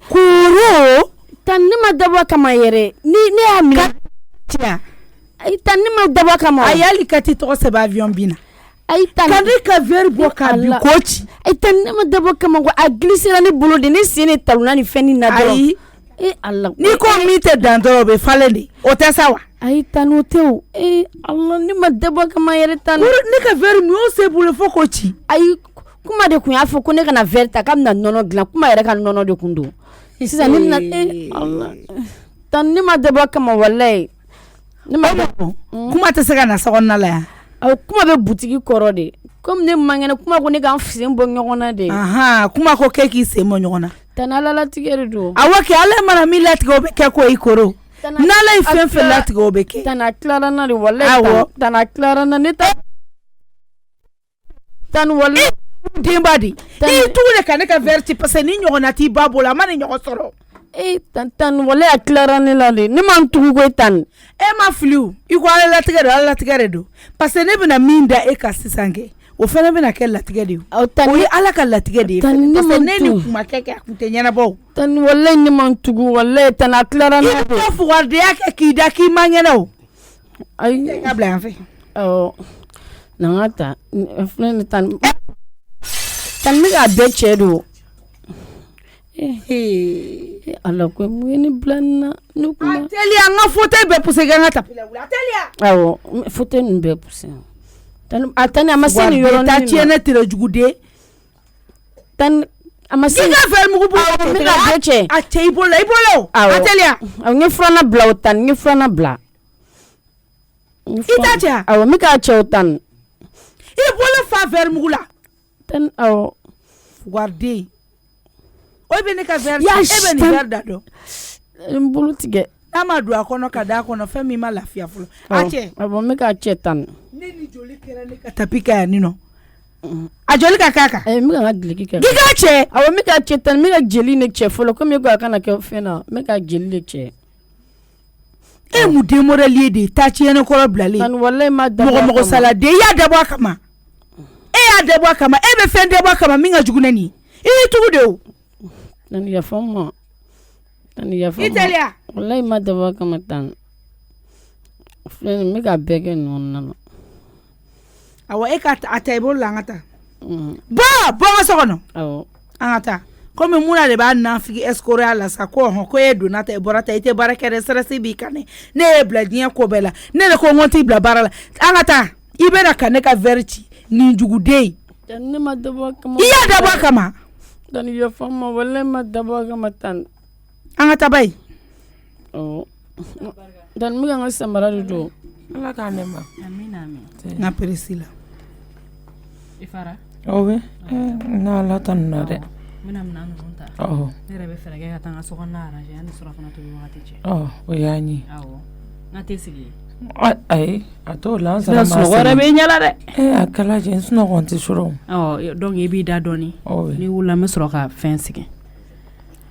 kuro tan ne ma dabɔ kama yɛrɛ ni ne y'a minɛ tan ne ma dabɔ kama a y'ali ka ti tɔgɔ sɛbɛn avion bin na ayi tan ka ne ka verre bɔ k'a bin k'o ci ayi tan ne ma dabɔ kama ko a glissera ne bolo de ne sen ne talonna ni fɛn ni na dɔrɔn Allah ni ko min tɛ dan dɔrɔn o bɛ falen de o tɛ sa wa ayi tan o tɛ o Allah ne ma dabɔ kama yɛrɛ tan ne ka verre min y'o se bolo fo k'o ci ayi kuma de kun y'a fɔ ko ne kana verre ta k'a bɛna nɔnɔ dilan kuma yɛrɛ ka nɔnɔ de kun don sisan ne bɛna Allah tan ne ma dabɔ kama walayi ne ma kuma tɛ se ka na sokɔnɔna la yan kuma bɛ butigi kɔrɔ de comme ne man kɛnɛ kuma ko ne k'an sen bɔ ɲɔgɔn na de kuma ko k'e k'i sen bɔ ɲɔgɔn na tan ala latigɛ de don awɔ kɛ ala mana min latigɛ o bɛ kɛ ko i koro n'ala ye fɛn fɛn latigɛ o bɛ kɛ tan a tilara na de walayi tan a tilara na ne ta tan walayi denba di i tugu de ka ne ka verre ci parce que ni ɲɔgɔn na t'i ba bolo a ma ni ɲɔgɔn sɔrɔ tan walayi a tilara ne la de ne man tugu ko tan e ma fili i ko ala latigɛ de don parce que ne bɛna min da e ka sisan kɛ o fana bɛna kɛ latigɛ de ye o ye ala ka latigɛ de ye parce que ne ni kuma kɛ a kun tɛ ɲɛnabɔ tan walayi ne man tugu walayi tan a tilara ne de i ko fugardenya kɛ k'i da k'i man kɛnɛ o ayi ka bila yan fɛ na n ka ta filɛ ni tan bɛ k'a bɛɛ cɛ don Allah ko mun ye ne bila nin na ne kuma teliya n ka fauteuil bɛɛ poussé kɛ n ka tapis la wuli teliya awɔ fauteuil ninnu bɛɛ poussé a tan a ma se nin yɔrɔ ta tiɲɛ ne tere jugu de tan a ma se i ka verre mugu bɔ n bɛ ka bɛɛ cɛ a cɛ i bolo a teliya n ye filanan bila o tan n ye filanan bila i t'a cɛ awɔ n bɛ k'a cɛ o tan i bolo fa verre mugu la tan awɔ garden o bɛ ne ka verre e bɛ nin verre da dɔn n bolo tigɛ n'a ma don a kɔnɔ ka da kɔnɔ fɛn min ma lafiya fɔlɔ a cɛ awɔ n bɛ k'a cɛ tan ne ni joli kɛra ne ka tapis ka yan nin nɔ a joli ka k'a kan n bɛ ka n ka duloki kɛ k'i k'a cɛ awɔ n bɛ k'a cɛ tan n bɛ ka jeli de cɛ fɔlɔ komi e ko a kana kɛ fɛn na n bɛ ka jeli de cɛ e mun den modèle ye de ta tiɲɛ kɔrɔ bilalen mɔgɔ saladen i y'a dabɔ a kama e bɛ fɛn dabɔ a kama min ka jugu ne nin i y'i tugu de o tan yafa n ma i teliya walayi ma dabɔ a kama tan filɛ nin n bɛ ka bɛɛ kɛ ɲɔgɔn na awɔ e ka a ta i bolo la an ka taa bɔ n ka so kɔnɔ awɔ an ka taa komi muna de b'a nafigi escroya la sa ko ko e donna ta i bɔra ta i tɛ baara kɛ dɛ stress b'i kan ne ye bila diɲɛ ko bɛɛ la ne de ko n ko t'i bila baara la an ka taa i bɛna ka ne ka verre ci nin juguden ne ma dabɔ a kama i y'a dabɔ a kama tan yafa n ma walayi ma dabɔ a kama tan an ka taa ba ye awɔ tan n bɛ ka n ka samara de don ala k'a ne ma n ka peresi la i fara awɔ n'ala ta ninnu na dɛ n bɛna minɛn ninnu ta ne yɛrɛ bɛ fɛɛrɛ kɛ ka taa n ka sokɔnɔna arranger yanni surafana tobi wagati cɛ o y'a ɲi awɔ n ka tɛ sigi ayi a t'o la an sara ma sunɔgɔ wɛrɛ bɛ ɲɛ la dɛ a kala jɛ n sunɔgɔ tɛ sɔrɔ donc i b'i da dɔɔni n'i wulila n bɛ sɔrɔ ka fɛn sigi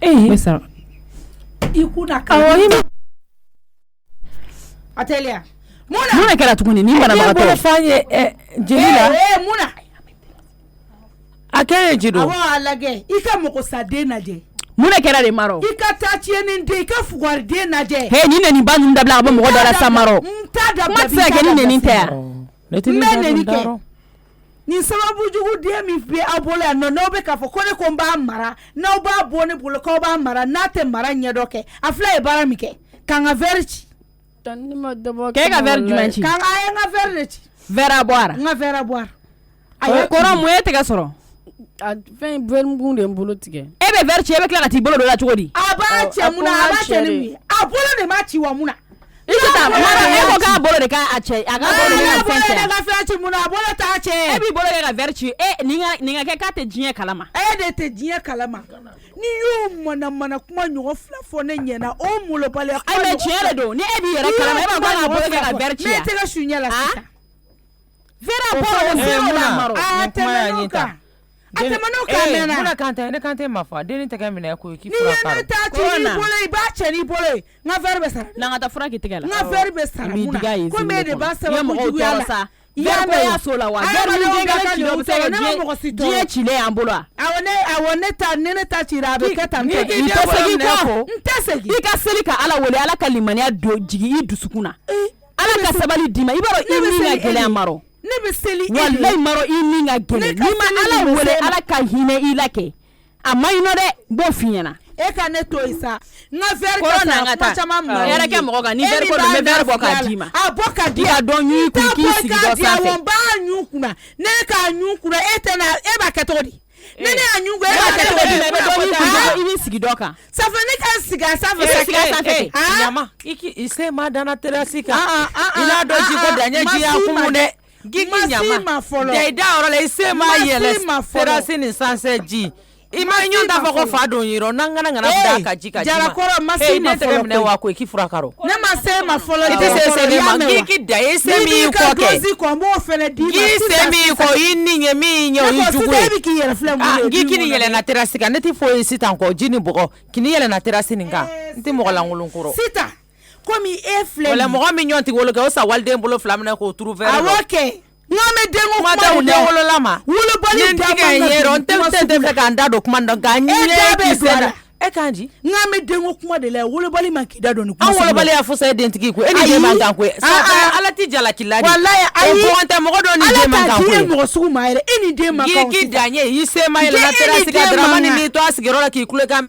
i kunna a teliya mun de kɛra tuguni ni banabagatɔ a f'an ye jeli la muna a kɛ ye ji don awɔ a lajɛ i ka mɔgɔ saden lajɛ mun de kɛra de Maro i ka taa tiɲɛni den i ka fugariden lajɛ ni neni ba ninnu dabila ka bɔ mɔgɔ dɔ la sa Maro kuma tɛ se ka kɛ ni neni tɛ yan n bɛ neni kɛ nin sababu jugu den min bɛ aw bolo yan nɔ n'aw bɛ k'a fɔ ko ne ko n b'a mara n'aw b'a bɔ ne bolo k'aw b'a mara n'a tɛ mara ɲɛdɔn kɛ a fila ye baara min kɛ k'an ka verre ci k'e ka verre jumɛn ci k'an ka verre de ci verre à boire n ka verre à boire ayi kɔrɔ mun ye tɛgɛ sɔrɔ a fɛn verre de bolo tigɛ e bɛ verre ci e bɛ tila ka t'i bolo don la cogo di a b'a cɛ mun na a b'a cɛ ni mun ye a bolo de m'a ci wa mun na i tɛ taa e ko k'a bolo de k'a cɛ a ka bolo de ka fɛn cɛ a ka fɛn ci mun na a bolo t'a cɛ e b'i bolo kɛ ka verre ci nin ka kɛ k'a tɛ diɲɛ kalama e de tɛ diɲɛ kalama ni y'o mana kuma ɲɔgɔn fila fɔ ne ɲɛna o molobaliya kuma ɲɔgɔn tiɲɛ de don ni e b'i yɛrɛ kalama e b'a fɔ k'a bolo kɛ ka verre ci ne tɛ ka suɲɛ la sisan verre bolo la maro a tɛmɛn'o kan a tɛmɛn'o kan mɛnna mun na kan tɛ ne kan tɛ ma fɔ den tɛgɛ minɛ ko k'i ni fura ye ne ta ci n'i bolo i b'a cɛ n'i bolo ye n ka verre bɛ sara n'an ka taa fura k'i tɛgɛ la n ka verre bɛ sara mun na ko mais de b'a sara kojuguya la verre bɛɛ y'a so la wa verre min den kelen ci dɔ bɛ se ka diɲɛ cilen y'an bolo wa awɔ ne ta cira a bɛ kɛ tan tɔ i tɛ segin kɔ n tɛ segin i ka seli ka Ala wele Ala ka limaniya jigin i dusukun na Ala ka sabali d'i ma i b'a dɔn i min ka gɛlɛn Maro ne bɛ seli wallahi Maro i min ka gɛlɛn n'i ma Ala wele Ala ka hinɛ i la kɛ a ma ɲi nɔ dɛ b'o f'i ɲɛna e ka ne to yen sa n ka verre kɛ sa kuma caman ma yɛrɛ kɛ mɔgɔ kan ni verre ko don n bɛ verre bɔ k'a d'i ma a bɔ ka di i ka dɔn ɲu kun k'i sigi dɔ sanfɛ n b'a ɲu kunna ne k'a ɲu kunna e b'a kɛ cogo di ne y'a ɲu kunna e b'a kɛ cogo di i bɛ dɔn ɲu kun i b'i sigi dɔ kan safi ne ka sigi a sanfɛ ɲama i se ma dana terasi kan i n'a dɔn ji ko daɲɛ ji y'a kun dɛ gigi ɲama da i da yɔrɔ la i se ma yɛlɛ terasi nin sanfɛ ji i ma ɲɔgɔn ta fɔ ko fa don yɔrɔ n'an kana da ka ji ka ji ma jarakɔrɔ ma se ma fɔlɔ minɛ wa ko i k'i fura karo ne ma se ma fɔlɔ i tɛ se ma gigi da i se min kɔ kɛ k'i se min kɔ i ni ye min ye o ye jugu ye gigi ni yɛlɛna terasi kan ne tɛ foyi sitan kɔ ji ni bɔgɔ k'i yɛlɛna terasi nin kan n tɛ mɔgɔ lankolon kɔrɔ sitan komi e filɛ wala mɔgɔ min ɲɔgɔn tɛ wolo kɛ o sa waliden bolo fila minɛ k'o turu verre awɔ kɛ nga me dengo kuma de wolola ma wolobali da ma yero n tɛ fɛ k'an da don kuma dɔn k'a ɲɛ bɛ sera e k'an ji nga me dengo kuma de la wolobali ma k'i da don ni kuma an wolobali y'a fɔ sa e dentigi ko e ni den man kan ko Ala t'i jalakila de wallahi ayi o tɛ mɔgɔ dɔ ni den man kan ko Ala t'a mɔgɔ sugu ma yɛrɛ e ni den man kan k'i dan ye i se ma yɛlɛna terasi kan Daramani n'i to a sigiyɔrɔ la k'i kulo kan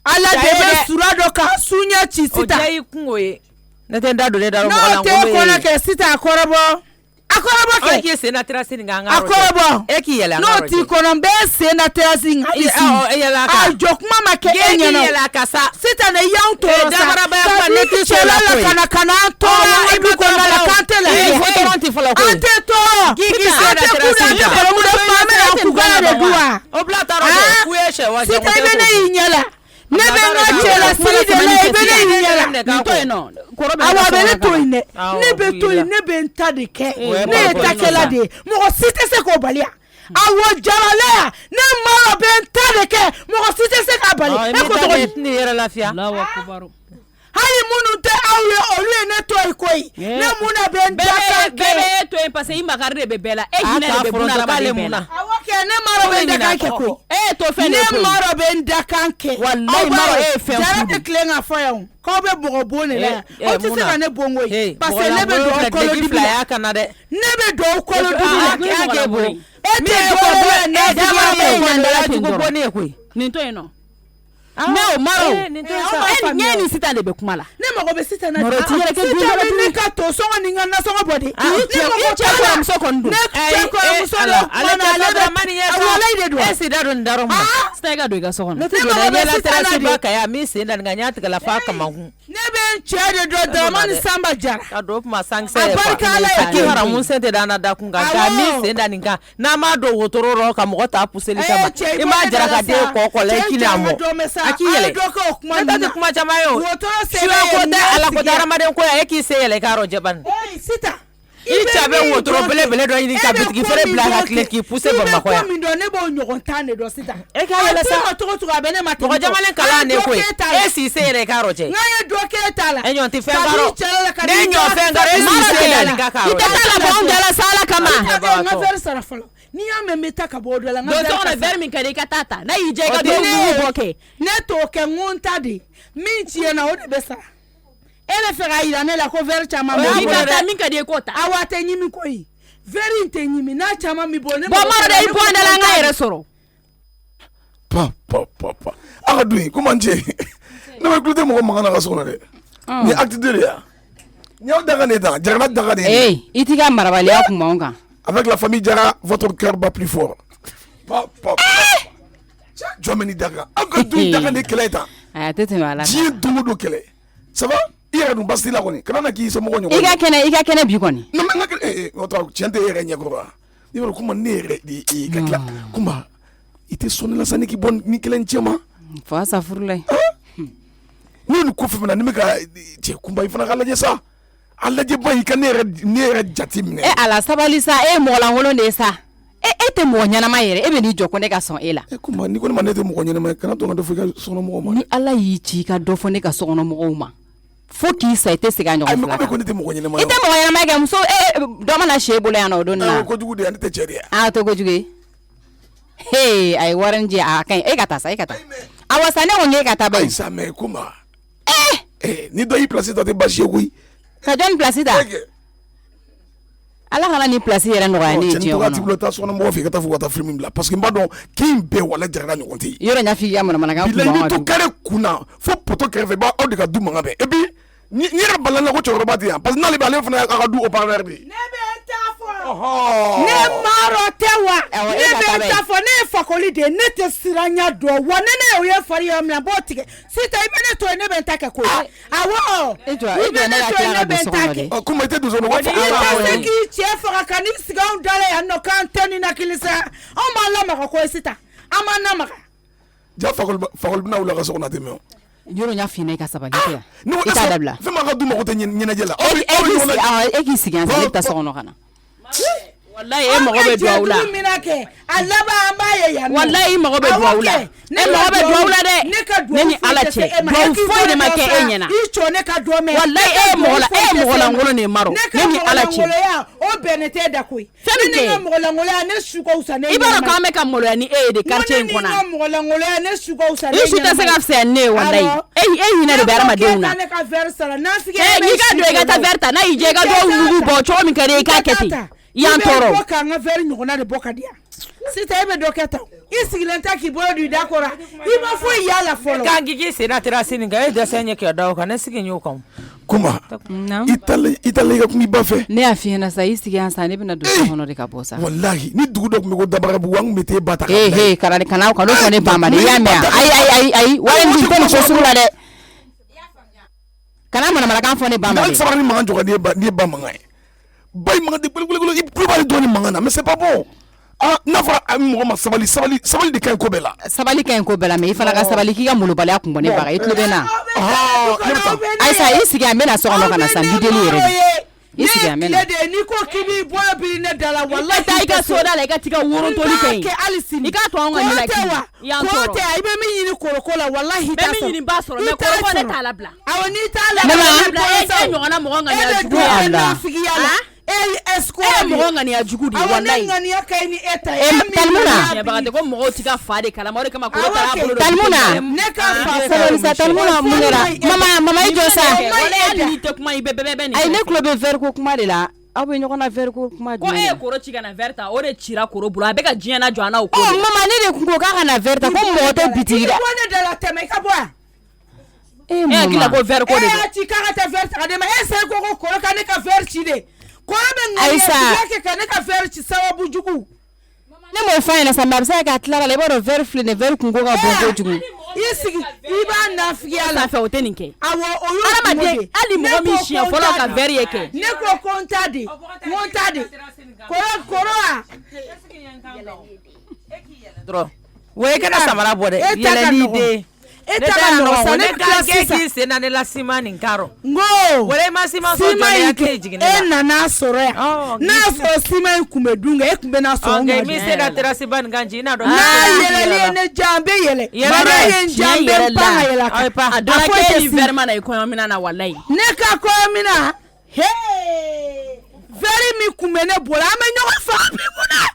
Ala de bɛ sura dɔ ka suɲɛ ci sitan o diya i kungo ye ne tɛ n da don ne da mɔgɔ la n'o tɛ kɔnɔ kɛ sitan a kɔrɔbɔ kɛ k'i sen na terasi nin kan a kɔrɔbɔ e k'i yɛlɛ n'o t'i kɔnɔ n bɛ sen na terasi nin a jɔ kuma ma kɛ e ɲɛna yɛlɛ ka sa sitan ne y'anw tɔɔrɔ sa ka ne tɛ cɛla la ka na an tɔɔrɔ i bi kɔnɔ la k'an tɛ lafiya an tɛ tɔɔrɔ an tɛ kuda an tɛ kɔrɔmu de fa an bɛ kugaya de du wa o bila taara ko ye sɛ wa sitan i bɛ ne y'i ɲɛ la ne bɛ n ka cɛla siri de la i bɛ ne y'i ɲɛ la awa bɛ ne to yen dɛ ne bɛ to yen ne bɛ n ta de kɛ ne ye takɛla de ye mɔgɔ si tɛ se k'o bali awɔ jaralaya ne mara bɛ n ta de kɛ mɔgɔ si tɛ se k'a bali e ko cogo di ne yɛrɛ lafiya hali minnu tɛ aw ye olu ye ne to yen koyi ne mun na bɛ n da kan kɛ bɛɛ bɛ e to yen parce que i makari de bɛ bɛɛ la e hinɛ de bɛ buna adamaden bɛɛ la awɔ kɛ ne mara bɛ n da kan kɛ koyi e to fɛn de koyi ne mara bɛ n da kan kɛ wallahi mara e ye fɛn jara tɛ tilen ka fɔ yan k'aw bɛ bɔgɔ bon de la yan aw tɛ se ka ne bon koyi parce que ne bɛ don aw kolodibi la ne bɛ don aw kolodibi la e tɛ dɔwɛrɛ ne dama bɛ koyi nin to yen nɔ ne o Maro e ni sitan de bɛ kuma la ne mago bɛ sitan na sitan bɛ ne ka to sɔngɔ ni n ka nasɔngɔ bɔ de i cɛ kɔrɔmuso kɔni don ne cɛ kɔrɔmuso don ale tɛ Daramani ye walayi de don e si da don nin darɔ ma sitan i ka don i ka so kɔnɔ ne tɛ don ne la terasi ba ka ya min sen da nin kan n y'a tigɛ la f'a kamakun ne bɛ n cɛ de don Daramani Sanba Jara ka don kuma sankisɛ ye fa k'i haramu sen tɛ da an da kun kan nka min sen da nin kan n'an m'a don wotoro rɔ ka mɔgɔ ta puseli kama i m'a jara ka den kɔkɔ la i k'i n'a mɔ a k'i yɛlɛ ne tɛ kuma caman ye o suya ko tɛ Ala ko tɛ hadamaden ko ya e k'i se yɛlɛ i k'a rɔ jɛbani sitan i cɛ bɛ wotoro belebele dɔ ɲini ka bitigi feere bila ka tile k'i pousse Bamakɔ yan i bɛ ko min dɔn ne b'o ɲɔgɔn tan de dɔn sitan e k'a yɛlɛ sa a cogo cogo a bɛ ne ma mɔgɔ jamalen kalan ne koyi e si se yɛlɛ i k'a rɔ cɛ n ka ye dɔ k'e ta la e ɲɔgɔn tɛ fɛn karo ne ɲɔ fɛn karo e si se yɛlɛ i k'a rɔ i tɛ taa la bɔ anw dala sa Ala kama n ka verre sara fɔlɔ n'i y'a mɛn n bɛ taa ka bɔ o dɔ la n ka verre ka verre min ka di i ka taa ta n'a y'i diya i ka don bɔ kɛ ne t'o kɛ n ko n ta de min tiɲɛna o de bɛ sara e bɛ fɛ k'a yira ne la ko verre caman bɛ i ka taa min ka di i k'o ta awɔ a tɛ ɲimi koyi verre in tɛ ɲimi n'a caman bɛ bɔ ne bɔn Maro de i bɔ an da la an ka yɛrɛ sɔrɔ pa a ka dun ko man cɛ ne bɛ kulo tɛ mɔgɔ mankan na ka so kɔnɔ dɛ ni acte de ya n y'aw daga de ta jarana daga de i t'i ka marabaliya kun b'anw kan avec la famille Diarra, votre cœur bat plus fort. Jomeni Daga. Encore tout Daga de Keleta. Ah, tu malade. Dieu Domodo Kele. Ça va? Hier nous basti la koni. Kana ki so mo nyo. Iga kene bi koni. Non mais votre tiente hier nya gro. Ni ko kuma nere di kakla. Kuma ite sonne la sani ki bon ni kelen chema. Fa sa furlay. Ni ko fe na ni meka je kumba ifana kala je sa. Alla je bay ka nere jatim ne. Ala sabali sa mo la ngolo ne sa. E te mo nyana ma yere e be ni joko ne ka son e la. Kuma ni ko ma ne te mo nyana ma kana to nga do fe ka sono mo ma. Ni ala yi ci ka do fo ne ka sono mo ma. Fo ki sa ite se ga nyo fla. Ai ko ne te mo nyana ma. Ite mo nyana ma ga so do ma na shebule ana do na. Ko jugu de an te chere. Ah to go jugu. Hey, ai waran je a kan e kata sa e kata. Awasane wonye kata ba. Ai sa me kuma. Ni do yi place to te ba shegui. Ka don place da. Ala kana ni place yere no ga ni je wono. Tu blota so no mo fi kata fu kata film la parce que mbadon kin be wala jara ni konti. Yoro nya fi ya mo na ga ku. Bi to kare kuna fo poto kare ba o de ka du manga be. E bi ni ra balana ko choro bati parce que na le ba le fana ka du au parler bi. Ne be tafo. Ne maro tewa. Ne be tafo ne fakoli de ne te siranya do wona na o ye fari ya mla botike. Sita ibene to ne be ntaka ko. Awo. Ejo na ya kira do so no de. Kuma ite du so no wa fa. Chef rakani siga undale ya no kanteni na kilisa o mala maka ko sita amana maka ja fakol bina wala ka so na teme yoro nya fina ka sabali ya ita dabla fe ma ka du mako te nyina jela e ki siga sa ta so no kana wallahi mo gobe duwula minake alaba ambaye ya wallahi mo gobe duwula ne mo gobe duwula de ne ala che do fo de make enyena icho ne ka do me wallahi mo la ngolo ne maro ne ni ala che o benete da koi ne mo la ngolo ne shuko usane ibara ka me ka mo la ni de quartier nkona mo la ngolo ne shuko usane isu ta se ka se ne wallahi hina de bara madeuna ne ka versala na fige ni ka do ga ta verta na ije ga do wugu bo cho mi kare ka keti yantoro boka nga veri nyona de boka dia sita ebe doketa isigilenta ki bolo du dakora iba fo yala folo kan gigi sena terasi ni ga de senye ke dawo kan sigi nyukom kuma itali ga kumi bafe ne afina sa isigi ansa ne bina do hono de kabosa wallahi ni dugu dok mi go dabara bu wang mete bata karane kana ko no ne bama de ya me ai wala ndi pen ko sura de kana mana mala kan fo ne bama de sabari mangan joga ni ba mangai bay mangan de gulu i probable doni mangana mais c'est pas bon. Nafa mo ma sabali de kan ko bela sabali kan ko bela me ifana ga sabali ki ga mulu bala ku ngone baga itlo bena ai sa isi ga mena so no kana san bideli yere isi ga mena de ni ko kibi boyo bi ne dala wallahi ta iga soda la iga tiga woron to ni kai iga to an ngani la ya ko te ai be mi yini korokola wallahi ta so be mi yini ba so me koroko ne ta labla awoni ta labla e nyona mo ngani ya jugu Allah escola mo ngani ya jugu di wallahi ngani ya kai ni eta talmuna ya baga de ko mo tiga fade kala mo kama ko ta bolo talmuna ne ka fa sa talmuna munera mama ijosa wallahi ni te kuma ibebe ni ai ne club ver ko kuma de la abu nyokona ver ko kuma de ko koro chiga na verta ore chira koro bula be ka jiena jwana o ko mama ne de ko ka na verta ko mo to bitira ko ne de la teme ka boa mama kila ko ver ko de ti ka ta verta de ma ese ko koro ka ne ka ver chi de ko be ngani yake ka ne ka ver chi sababu jugu ne mo fa ina samba sa ka tlara le boro ver fline ver kungo ka bongo jugu isigi iba na fiala fa oteni ke awo oyo aramade ali mo mi shia folo ka ver yeke ne ko kontadi koro dro we kana samara bode yele ni de eta no sa ne klasi ki se na ne la simani nkaro ngo wele ma sima so jole ya ke jigine na soro ya na so sima kumedunga ekumbe na so ngai mi se na terasi ban ganji na do na yele ne jambe yele jambe pa yele ai pa adona ke ni verma na iko mina na wallahi ne ka ko mina he very mi kumene bola amenyo fa bi bona